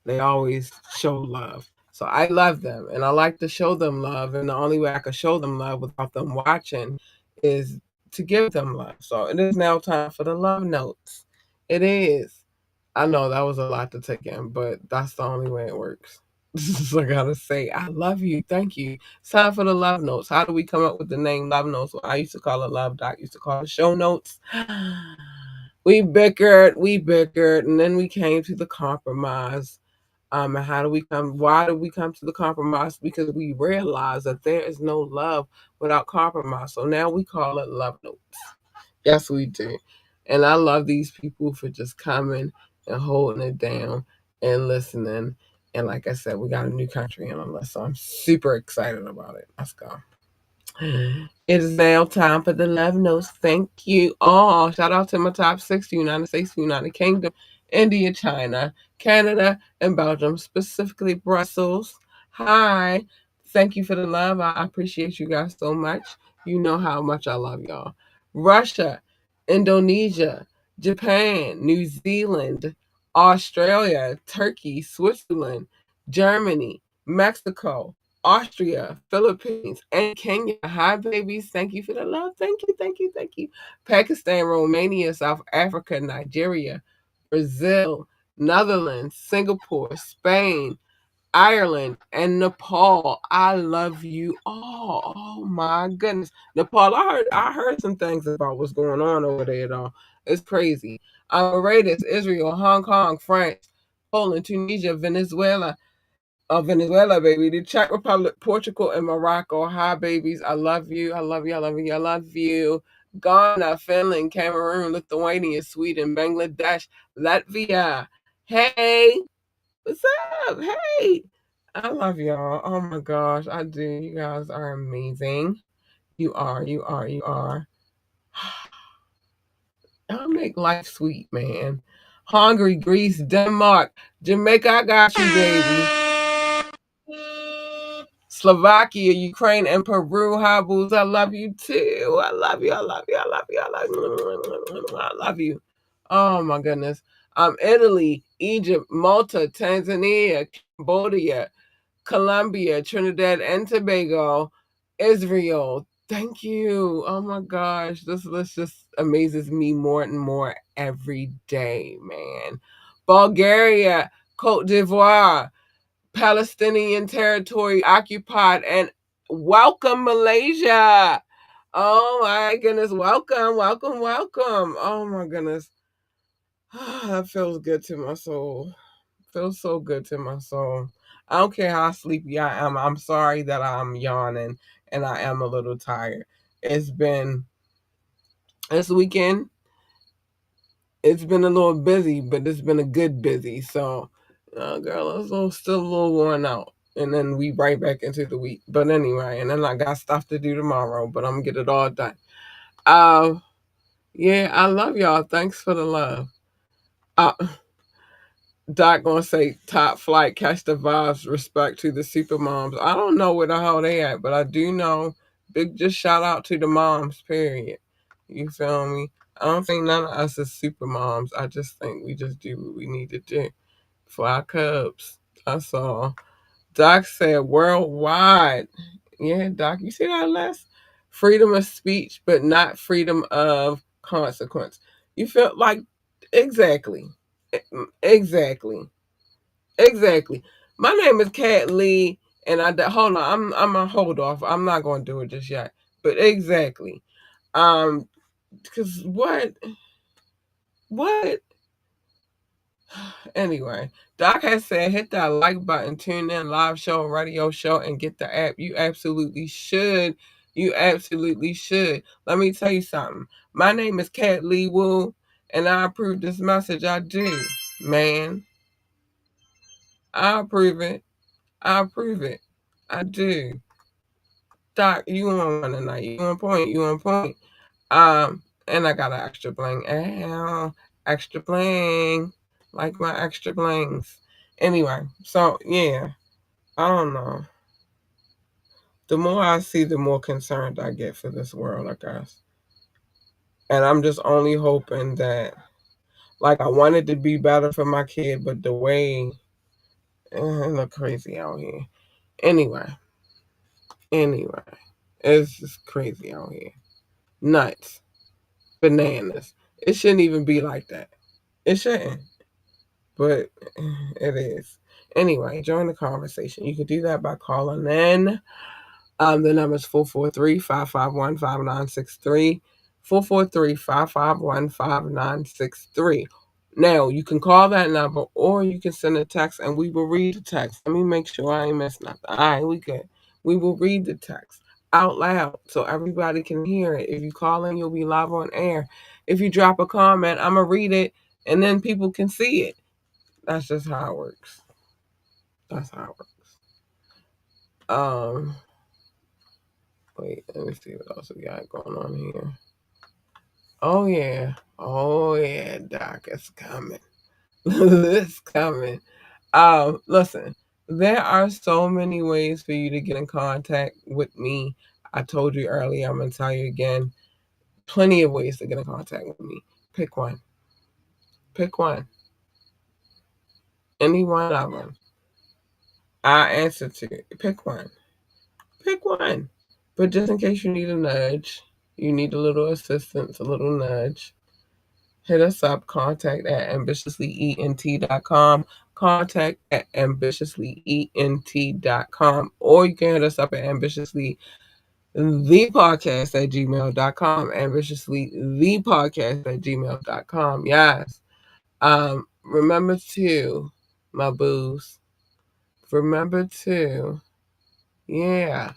They always show love. So I love them and I like to show them love. And the only way I can show them love without them watching is to give them love. So it is now time for the love notes. It is. I know that was a lot to take in, but that's the only way it works. So I gotta say, I love you. Thank you. It's time for the love notes. How do we come up with the name Love Notes? Well, I used to call it Love Doc, used to call it Show Notes. We bickered, and then we came to the compromise. And how do we come? Why do we come to the compromise? Because we realize that there is no love without compromise. So now we call it Love Notes. Yes, we do. And I love these people for just coming and holding it down and listening. And like I said, we got a new country on the list, so I'm super excited about it. Let's go. It is now time for the love notes. Thank you all. Shout out to my top 6: United States, United Kingdom, India, China, Canada, and Belgium, specifically Brussels. Hi. Thank you for the love. I appreciate you guys so much. You know how much I love y'all. Russia, Indonesia, Japan, New Zealand, Australia, Turkey, Switzerland, Germany, Mexico, Austria, Philippines, and Kenya. Hi, babies. Thank you for the love. Thank you, thank you, thank you. Pakistan, Romania, South Africa, Nigeria, Brazil, Netherlands, Singapore, Spain, Ireland, and Nepal. I love you all. Oh my goodness. Nepal, I heard some things about what's going on over there though. It's crazy. Mauritius, Israel, Hong Kong, France, Poland, Tunisia, Venezuela, Venezuela, baby. The Czech Republic, Portugal, and Morocco. Hi, babies. I love you. I love you. I love you. I love you. Ghana, Finland, Cameroon, Lithuania, Sweden, Bangladesh, Latvia. Hey, what's up? Hey, I love y'all. Oh my gosh, I do. You guys are amazing. You are. You are. You are. I'll make life sweet, man. Hungary, Greece, Denmark, Jamaica, I got you, baby. Slovakia, Ukraine, and Peru. Hi, booze. I love you too. I love you. I love you. I love you. I love you. I love you. Oh my goodness. Italy, Egypt, Malta, Tanzania, Cambodia, Colombia, Trinidad and Tobago, Israel. Thank you. Oh my gosh. This list just amazes me more and more every day, man. Bulgaria, Cote d'Ivoire, Palestinian territory occupied, and welcome Malaysia. Oh my goodness. Welcome, welcome, welcome. Oh my goodness. That feels good to my soul. Feels so good to my soul. I don't care how sleepy I am. I'm sorry that I'm yawning and I am a little tired. It's been this weekend. It's been a little busy, but it's been a good busy. So, girl, still a little worn out. And then we right back into the week. But anyway, and then I got stuff to do tomorrow, but I'm gonna get it all done. Yeah, I love y'all. Thanks for the love. Uh, Doc gonna say top flight, catch the vibes, respect to the super moms. I don't know where the hell they at, but I do know big just shout out to the moms, period. You feel me? I don't think none of us is super moms. I just think we just do what we need to do for our cubs. That's all. Doc said worldwide. Yeah, Doc, you see that list? Freedom of speech, but not freedom of consequence. You feel like exactly. Exactly. Exactly. My name is Kat Lee, and hold on. I'm gonna hold off. I'm not gonna do it just yet. But exactly. Because what? Anyway, Doc has said hit that like button, tune in, live show, radio show, and get the app. You absolutely should. You absolutely should. Let me tell you something. My name is Kat Lee Wu, and I approve this message. I do, man. I approve it. I approve it. I do. Doc, you on one tonight. You on point. You on point. And I got an extra bling. Ow, extra bling. Like my extra blings. Anyway, so yeah, I don't know. The more I see, the more concerned I get for this world, I guess. And I'm just only hoping that, like, I wanted to be better for my kid, but the way it look crazy out here. Anyway, it's just crazy out here. Nuts. Bananas. It shouldn't even be like that. It shouldn't. But it is. Anyway, join the conversation. You can do that by calling in. The number is 443-551-5963. 443-551-5963. Now, you can call that number or you can send a text and we will read the text. Let me make sure I ain't missed nothing. All right, we good. We will read the text out loud so everybody can hear it. If you call in, you'll be live on air. If you drop a comment, I'm going to read it and then people can see it. That's just how it works. That's how it works. Wait, let me see what else we got going on here. Oh yeah. Oh yeah, Doc, it's coming. It's coming. Listen, there are so many ways for you to get in contact with me. I told you earlier, I'm gonna tell you again. Plenty of ways to get in contact with me. Pick one. Pick one. Any one of them. I answer to. Pick one. Pick one. But just in case you need a nudge, you need a little assistance, a little nudge, hit us up, contact at ambitiouslyent.com, contact at ambitiouslyent.com, or you can hit us up at ambitiouslythepodcast@gmail.com, ambitiouslythepodcast@gmail.com. Yes. Remember to, my boos, remember to, yeah,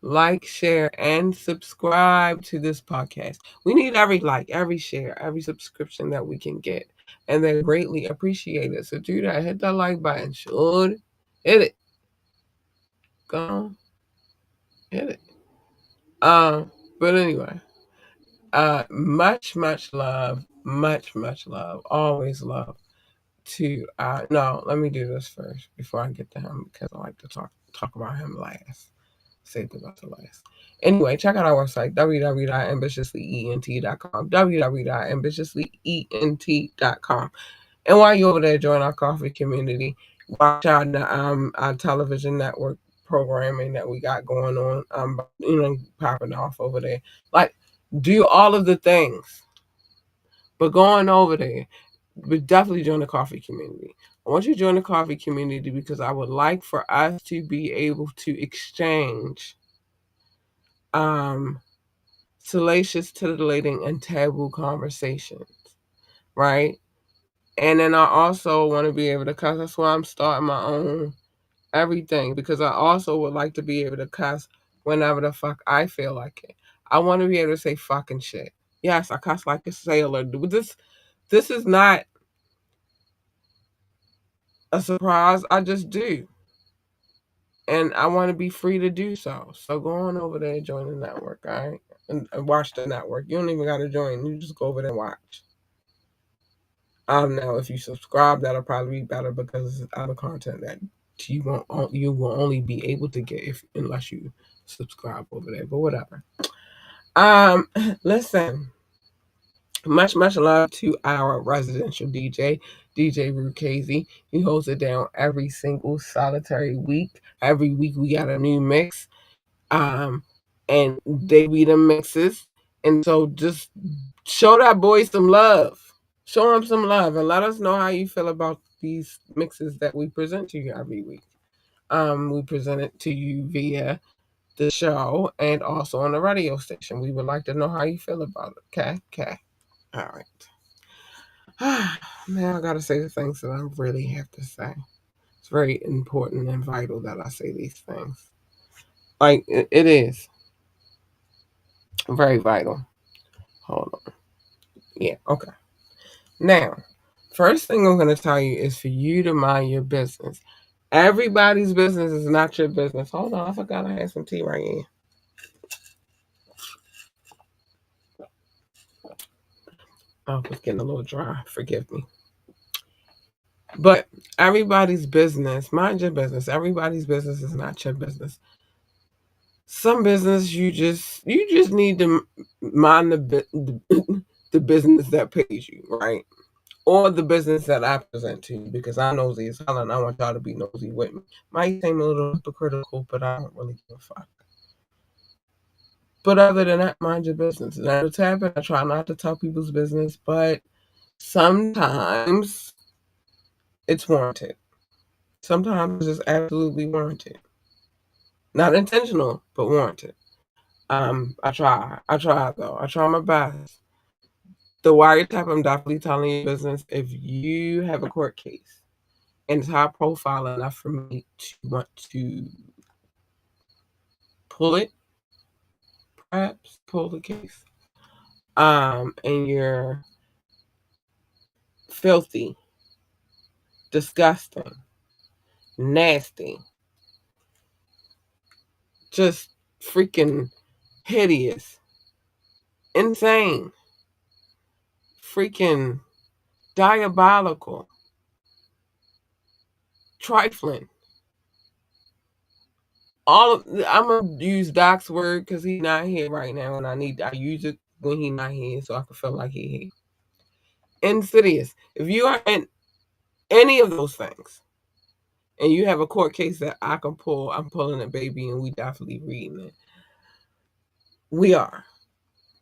like, share, and subscribe to this podcast. We need every like, every share, every subscription that we can get. And they're greatly appreciated. So do that. Hit that like button. Should hit it. Go on. Hit it. But anyway, much love. Much love. Always love to no, let me do this first before I get to him because I like to talk about him last. Saved about the last. Anyway, check out our website, www.ambitiouslyent.com, www.ambitiouslyent.com. And while you're over there, join our coffee community. Watch our television network programming that we got going on, popping off over there. Like, do all of the things. But going over there, but definitely join the coffee community. I want you to join the coffee community because I would like for us to be able to exchange salacious, titillating, and taboo conversations, right? And then I also want to be able to cuss. That's why I'm starting my own everything because I also would like to be able to cuss whenever the fuck I feel like it. I want to be able to say fucking shit. Yes, I cuss like a sailor. This is not a surprise. I just do. And I want to be free to do so. So go on over there and join the network, all right? And watch the network. You don't even got to join. You just go over there and watch. Now, if you subscribe, that'll probably be better because it's other content that you will only be able to get unless you subscribe over there. But whatever. Listen. Much love to our residential DJ, DJ Rukazy. He holds it down every single solitary week. Every week we got a new mix. And they be the mixes. And so just show that boy some love. Show him some love and let us know how you feel about these mixes that we present to you every week. We present it to you via the show and also on the radio station. We would like to know how you feel about it. Okay. All right. Now I gotta say the things that I really have to say. It's very important and vital that I say these things. Like it is very vital. Hold on. Yeah. Okay. Now, first thing I'm gonna tell you is for you to mind your business. Everybody's business is not your business. Hold on, I forgot I had some tea right here. Oh, it's getting a little dry. Forgive me. But everybody's business, mind your business. Everybody's business is not your business. Some business you just need to mind the business that pays you, right? Or the business that I present to you because I'm nosy as hell and I want y'all to be nosy with me. Might seem a little hypocritical, but I don't really give a fuck. But other than that, mind your business. And at the happen, I try not to tell people's business, but sometimes it's warranted. Sometimes it's absolutely warranted. Not intentional, but warranted. I try. Though. I try my best. The wiretap, I'm definitely telling you business. If you have a court case and it's high profile enough for me to want to pull it, perhaps pull the case, and you're filthy, disgusting, nasty, just freaking hideous, insane, freaking diabolical, trifling. I'm gonna use Doc's word because he's not here right now, and I use it when he's not here so I can feel like he's here. Insidious. If you are in any of those things, and you have a court case that I can pull, I'm pulling it, baby, and we definitely reading it. We are.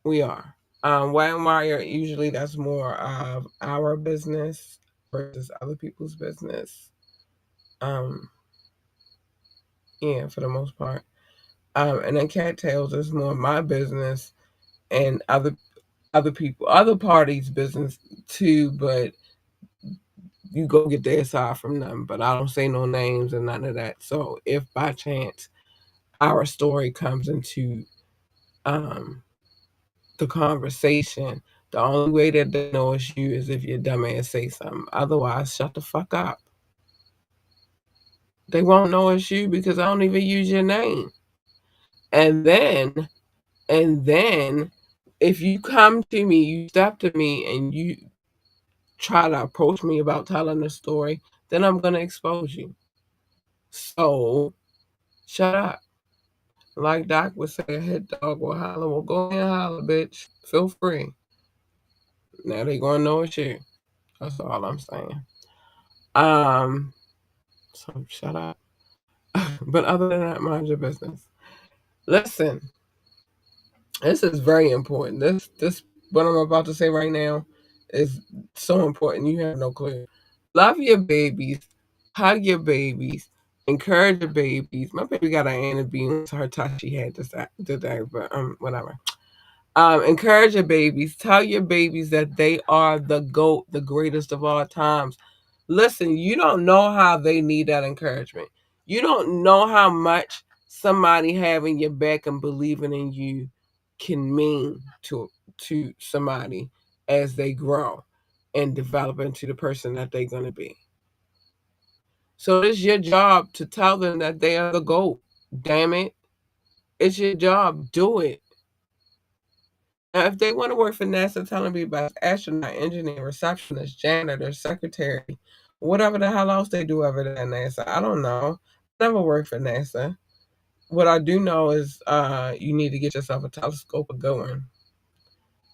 Wet and wire, usually that's more of our business versus other people's business. Yeah, for the most part. And then cattails is more my business and other people, other parties' business too, but you go get their side from them, but I don't say no names and none of that. So if by chance our story comes into um, the conversation, the only way that they know it's you is if your dumbass say something. Otherwise, shut the fuck up. They won't know it's you because I don't even use your name. And then, if you come to me, you step to me, and you try to approach me about telling the story, then I'm gonna expose you. So shut up. Like Doc would say, a hit dog will holler. Well, go ahead and holler, bitch. Feel free. Now they gonna know it's you. That's all I'm saying. Um, so shut up. But other than that, mind your business. Listen, this is very important. This what I'm about to say right now is so important. You have no clue. Love your babies, hug your babies, encourage your babies. My baby got an Anna Bean. Her touch she had today, but whatever. Encourage your babies. Tell your babies that they are the GOAT, the greatest of all times. Listen, you don't know how they need that encouragement. You don't know how much somebody having your back and believing in you can mean to somebody as they grow and develop into the person that they're going to be. So it's your job to tell them that they are the GOAT. Damn it. It's your job. Do it. Now, if they want to work for NASA, tell them to be about astronaut, engineer, receptionist, janitor, secretary, whatever the hell else they do over there at NASA. I don't know. Never worked for NASA. What I do know is you need to get yourself a telescope a going.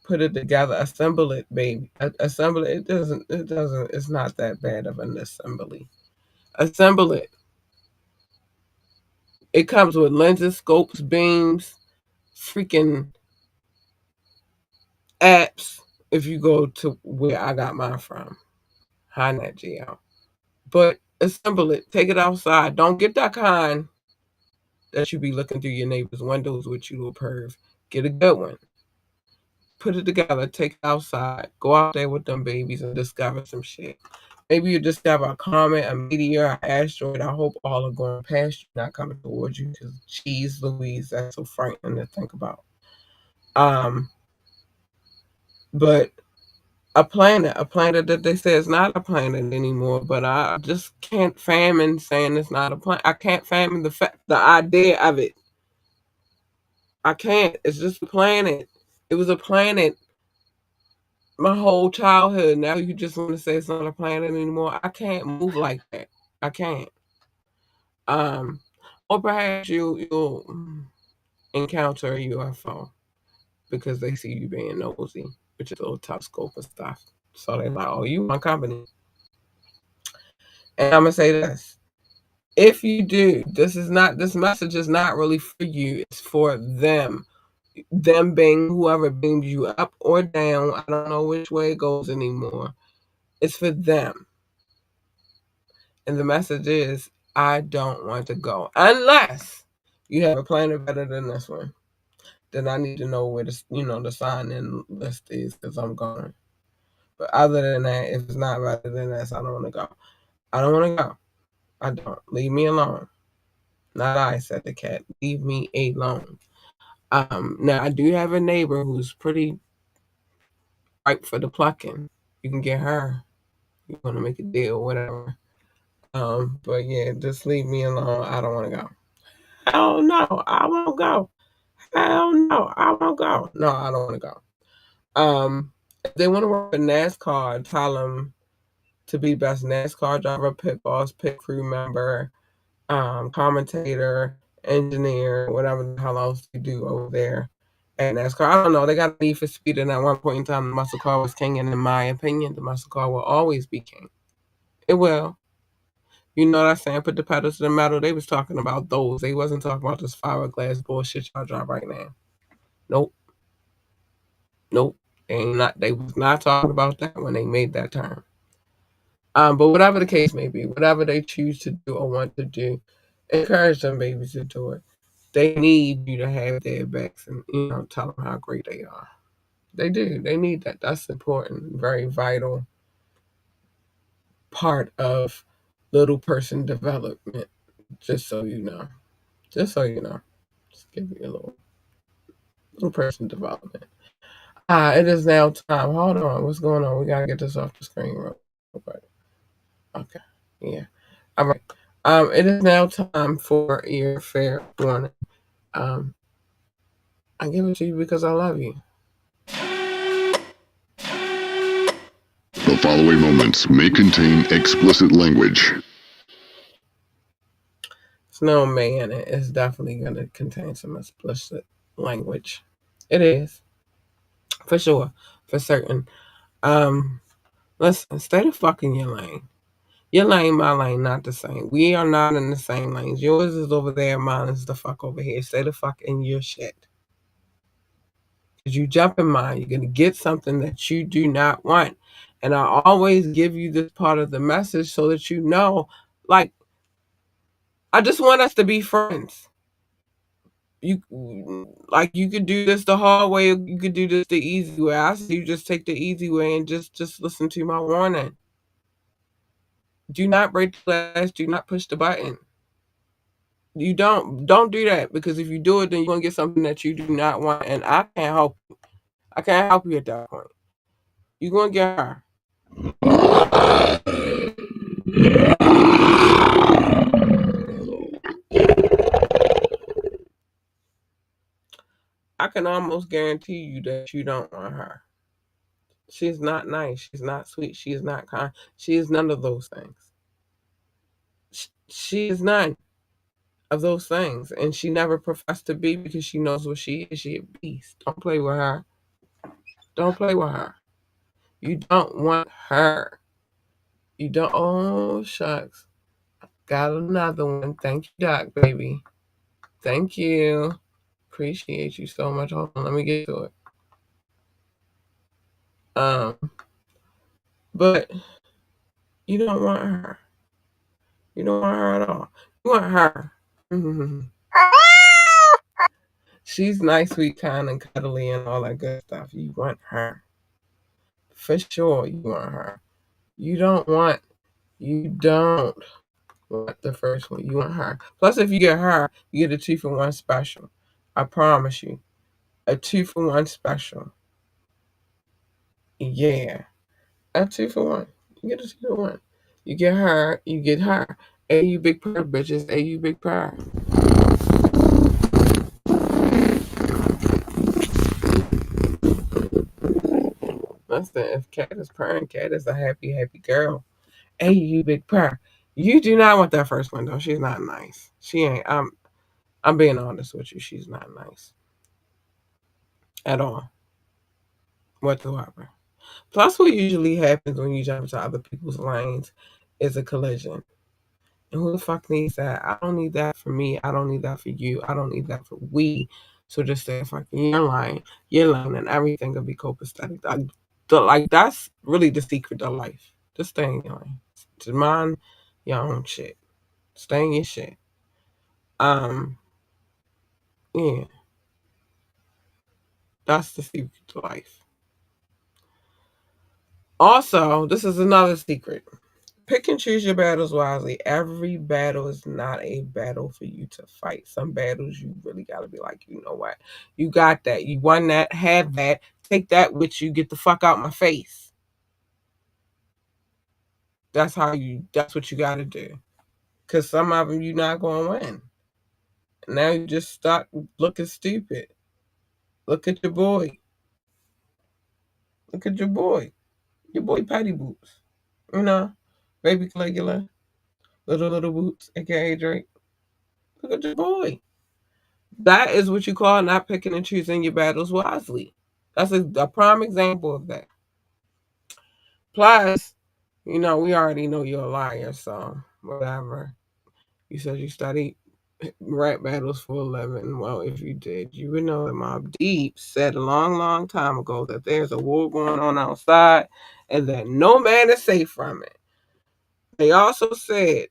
Put it together, assemble it, baby. Assemble it. It's not that bad of an assembly. Assemble it. It comes with lenses, scopes, beams, freaking apps. If you go to where I got mine from, HiNet GL. But assemble it. Take it outside. Don't get that kind that you be looking through your neighbor's windows with you little perv. Get a good one. Put it together. Take it outside. Go out there with them babies and discover some shit. Maybe you discover a comet, a meteor, an asteroid. I hope all are going past you, not coming towards you. Because, geez Louise, that's so frightening to think about. But a planet that they say is not a planet anymore, but I just can't fathom saying it's not a planet. I can't fathom the idea of it. I can't. It's just a planet. It was a planet my whole childhood. Now you just want to say it's not a planet anymore. I can't move like that. I can't. Or perhaps you'll encounter a UFO because they see you being nosy with your little telescope and stuff. So they're like, "Oh, you want company?" And I'm gonna say this: if you do, this message is not really for you. It's for them. Them being whoever beams you up or down. I don't know which way it goes anymore. It's for them. And the message is, I don't want to go. Unless you have a planet better than this one. Then I need to know where the sign-in list is because I'm going. But other than that, if it's not better than this, I don't want to go. I don't want to go. I don't. Leave me alone. Not I, said the cat. Leave me alone. Now I do have a neighbor who's pretty ripe for the plucking. You can get her. You want to make a deal, whatever. But yeah, just leave me alone. I don't want to go. Hell no, I won't go. Hell no, I won't go. No, I don't want to go. If they want to work for NASCAR, tell them to be best NASCAR driver, pit boss, pit crew member, commentator, engineer, whatever the hell else you do over there at NASCAR. I don't know. They got a need for speed, and at one point in time, the muscle car was king, and in my opinion, the muscle car will always be king. It will. You know what I'm saying? Put the pedal to the metal. They was talking about those. They wasn't talking about this fiberglass bullshit y'all drive right now. Nope. Nope. They was not talking about that when they made that term. But whatever the case may be, whatever they choose to do or want to do, encourage them babies to do it. They need you to have their backs and tell them how great they are. They do. They need that. That's important. Very vital part of little person development. Just so you know. Just so you know. Just give you a little person development. It is now time. Hold on. What's going on? We gotta get this off the screen real quick. Okay. Yeah. All right. It is now time for your fair warning. Um, I give it to you because I love you. The following moments may contain explicit language. Snowman is definitely going to contain some explicit language. It is. For sure. For certain. Listen, stay the fuck in your lane. Your lane, my lane, not the same. We are not in the same lanes. Yours is over there, mine is the fuck over here. Stay the fuck in your shit. Because you jump in mine, you're going to get something that you do not want. And I always give you this part of the message so that you know, like, I just want us to be friends. You could do this the hard way, you could do this the easy way. I say you just take the easy way and just listen to my warning. Do not break the glass, do not push the button. You don't do that, because if you do it, then you're gonna get something that you do not want, and I can't help you. I can't help you at that point. You're gonna get her. I can almost guarantee you that you don't want her. She's not nice. She's not sweet. She is not kind. She is none of those things. She is none of those things, and she never professed to be, because she knows what she is. She a beast. Don't play with her. Don't play with her. You don't want her. You don't. Oh, shucks. Got another one. Thank you, Doc, baby. Thank you. Appreciate you so much. Hold on, let me get to it. But you don't want her. You don't want her at all. You want her. She's nice, sweet, kind, and cuddly, and all that good stuff. You want her. For sure, you want her. You don't want the first one. You want her. Plus, if you get her, you get a 2-for-1 special. I promise you. A 2-for-1 special. Yeah. A 2-for-1. You get a 2-for-1. You get her, you get her. A you big purr, bitches. A you big purr. Listen, if Cat is purring, Cat is a happy, happy girl. A you big purr. You do not want that first one though. She's not nice. She ain't. I'm being honest with you. She's not nice at all whatsoever. Plus, what usually happens when you jump into other people's lanes is a collision. And who the fuck needs that? I don't need that for me. I don't need that for you. I don't need that for we. So just stay fucking your lane, and everything will be copacetic. That's really the secret of life. Just stay in your lane. To mind your own shit. Stay in your shit. Yeah. That's the secret to life. Also, this is another secret. Pick and choose your battles wisely. Every battle is not a battle for you to fight. Some battles you really gotta be like, you know what? You got that. You won that, have that. Take that with you. Get the fuck out my face. That's what you gotta do. Cause some of them you're not gonna win. Now you just start looking stupid. Look at your boy. Look at your boy. Your boy Patty Boots. You know? Baby Caligula. Little Boots, aka Drake. Look at your boy. That is what you call not picking and choosing your battles wisely. That's a prime example of that. Plus, we already know you're a liar, so whatever. You said you studied rap battles for a living. Well, if you did, you would know that Mobb Deep said a long, long time ago that there's a war going on outside and that no man is safe from it. They also said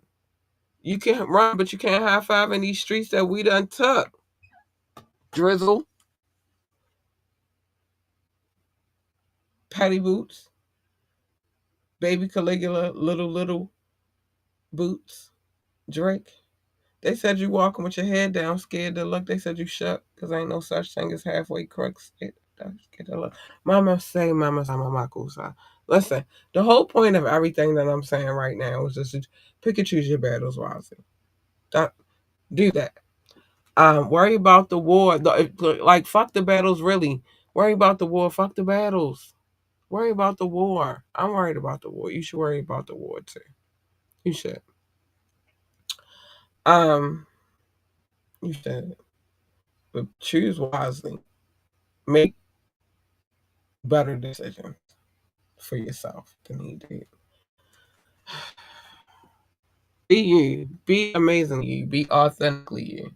you can run, but you can't high five in these streets that we done took. Drizzle, Patty Boots, Baby Caligula, little boots, Drake. They said you walking with your head down, scared to look. They said you shook, because ain't no such thing as halfway crooks. Scared to look. Mama say, mama say, mama kusa. Listen, the whole point of everything that I'm saying right now is just to pick and choose your battles wisely. Do that. Worry about the war. Like, fuck the battles, really. Worry about the war. Fuck the battles. Worry about the war. I'm worried about the war. You should worry about the war too. You should. Um, you should. But choose wisely. Make better decisions for yourself than he did. Be you. Be amazing you. Be authentically you.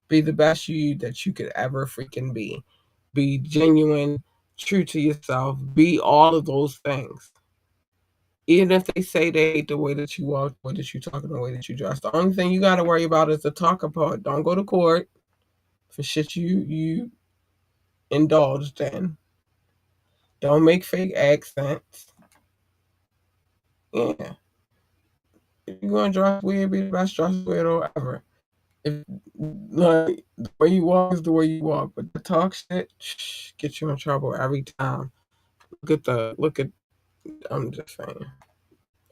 Be the best you that you could ever freaking be. Be genuine, true to yourself. Be all of those things. Even if they say they hate the way that you walk, the way that you talk, and the way that you dress. The only thing you got to worry about is the talk part. Don't go to court for shit you indulged in. Don't make fake accents. Yeah. If you're going to dress weird, be the best dress weirdo ever. If, like, the way you walk is the way you walk, but the talk shit, get you in trouble every time. Look at, I'm just saying.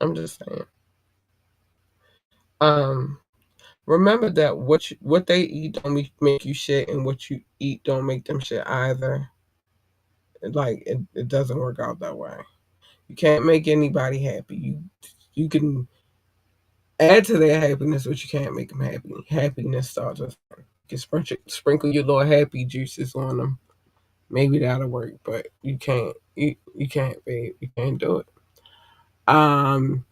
I'm just saying. Um, Remember that what they eat don't make you shit, and what you eat don't make them shit either. Like, it doesn't work out that way. You can't make anybody happy. You can add to their happiness, but you can't make them happy. Happiness starts with you can sprinkle your little happy juices on them. Maybe that'll work, but you can't. You can't, babe. You can't do it. Um,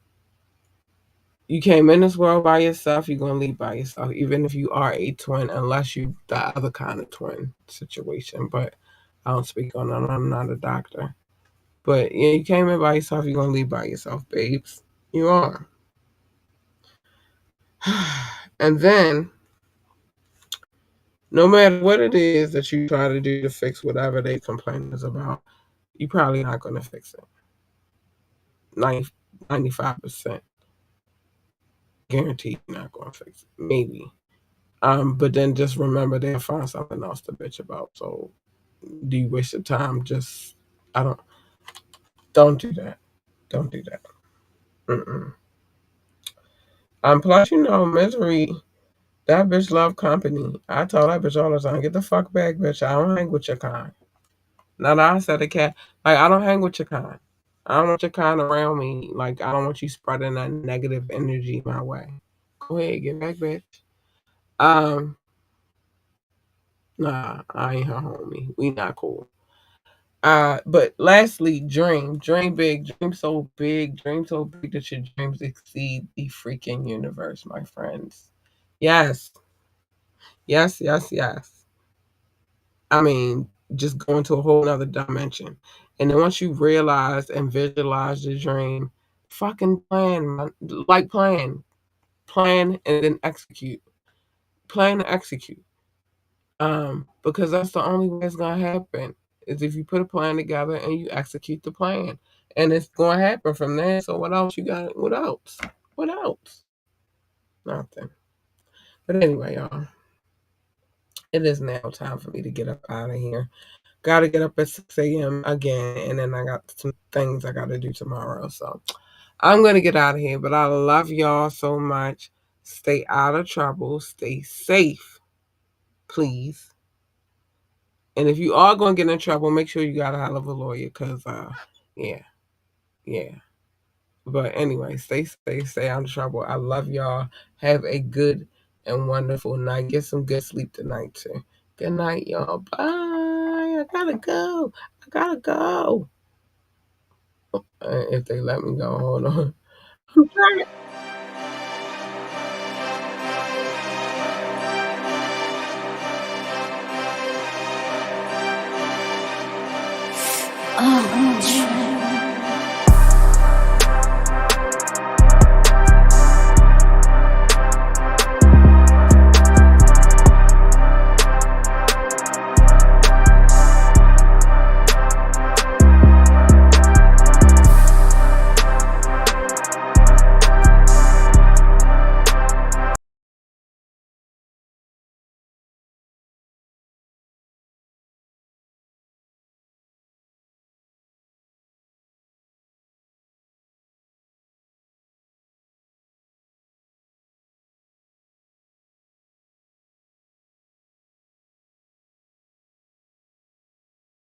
you came in this world by yourself. You're gonna leave by yourself, even if you are a twin, unless you the other kind of twin situation. But I don't speak on that. I'm not a doctor. But yeah, you came in by yourself. You're gonna leave by yourself, babes. You are. And then, no matter what it is that you try to do to fix whatever they complain is about, you're probably not gonna fix it. 95% guaranteed you're not gonna fix it. Maybe. But then just remember they'll find something else to bitch about. So do you waste your time? I don't do that. Don't do that. Mm-mm. Plus, Misery, that bitch love company. I tell that bitch all the time, get the fuck back, bitch. I don't hang with your kind. Now that I said a cat, like, I don't hang with your kind. I don't want your kind around me. Like, I don't want you spreading that negative energy my way. Go ahead, get back, bitch. Um, nah, I ain't her homie. We not cool. But lastly, dream big, dream so big that your dreams exceed the freaking universe, my friends. Yes, yes. I mean, just go into a whole nother dimension. And then once you realize and visualize the dream, fucking plan, man. Like, plan and then execute. Plan and execute. Because that's the only way it's gonna happen is if you put a plan together and you execute the plan, and it's gonna happen from there. So what else you got? What else? What else? Nothing. But anyway, y'all, it is now time for me to get up out of here. Got to get up at 6 a.m. again, and then I got some things I got to do tomorrow. So I'm gonna get out of here. But I love y'all so much. Stay out of trouble. Stay safe, please. And if you are going to get in trouble, make sure you got a hell of a lawyer, because, yeah. But anyway, stay safe, stay out of trouble. I love y'all. Have a good and wonderful night. Get some good sleep tonight, too. Good night, y'all. Bye. I gotta go. If they let me go, hold on. I'm trying.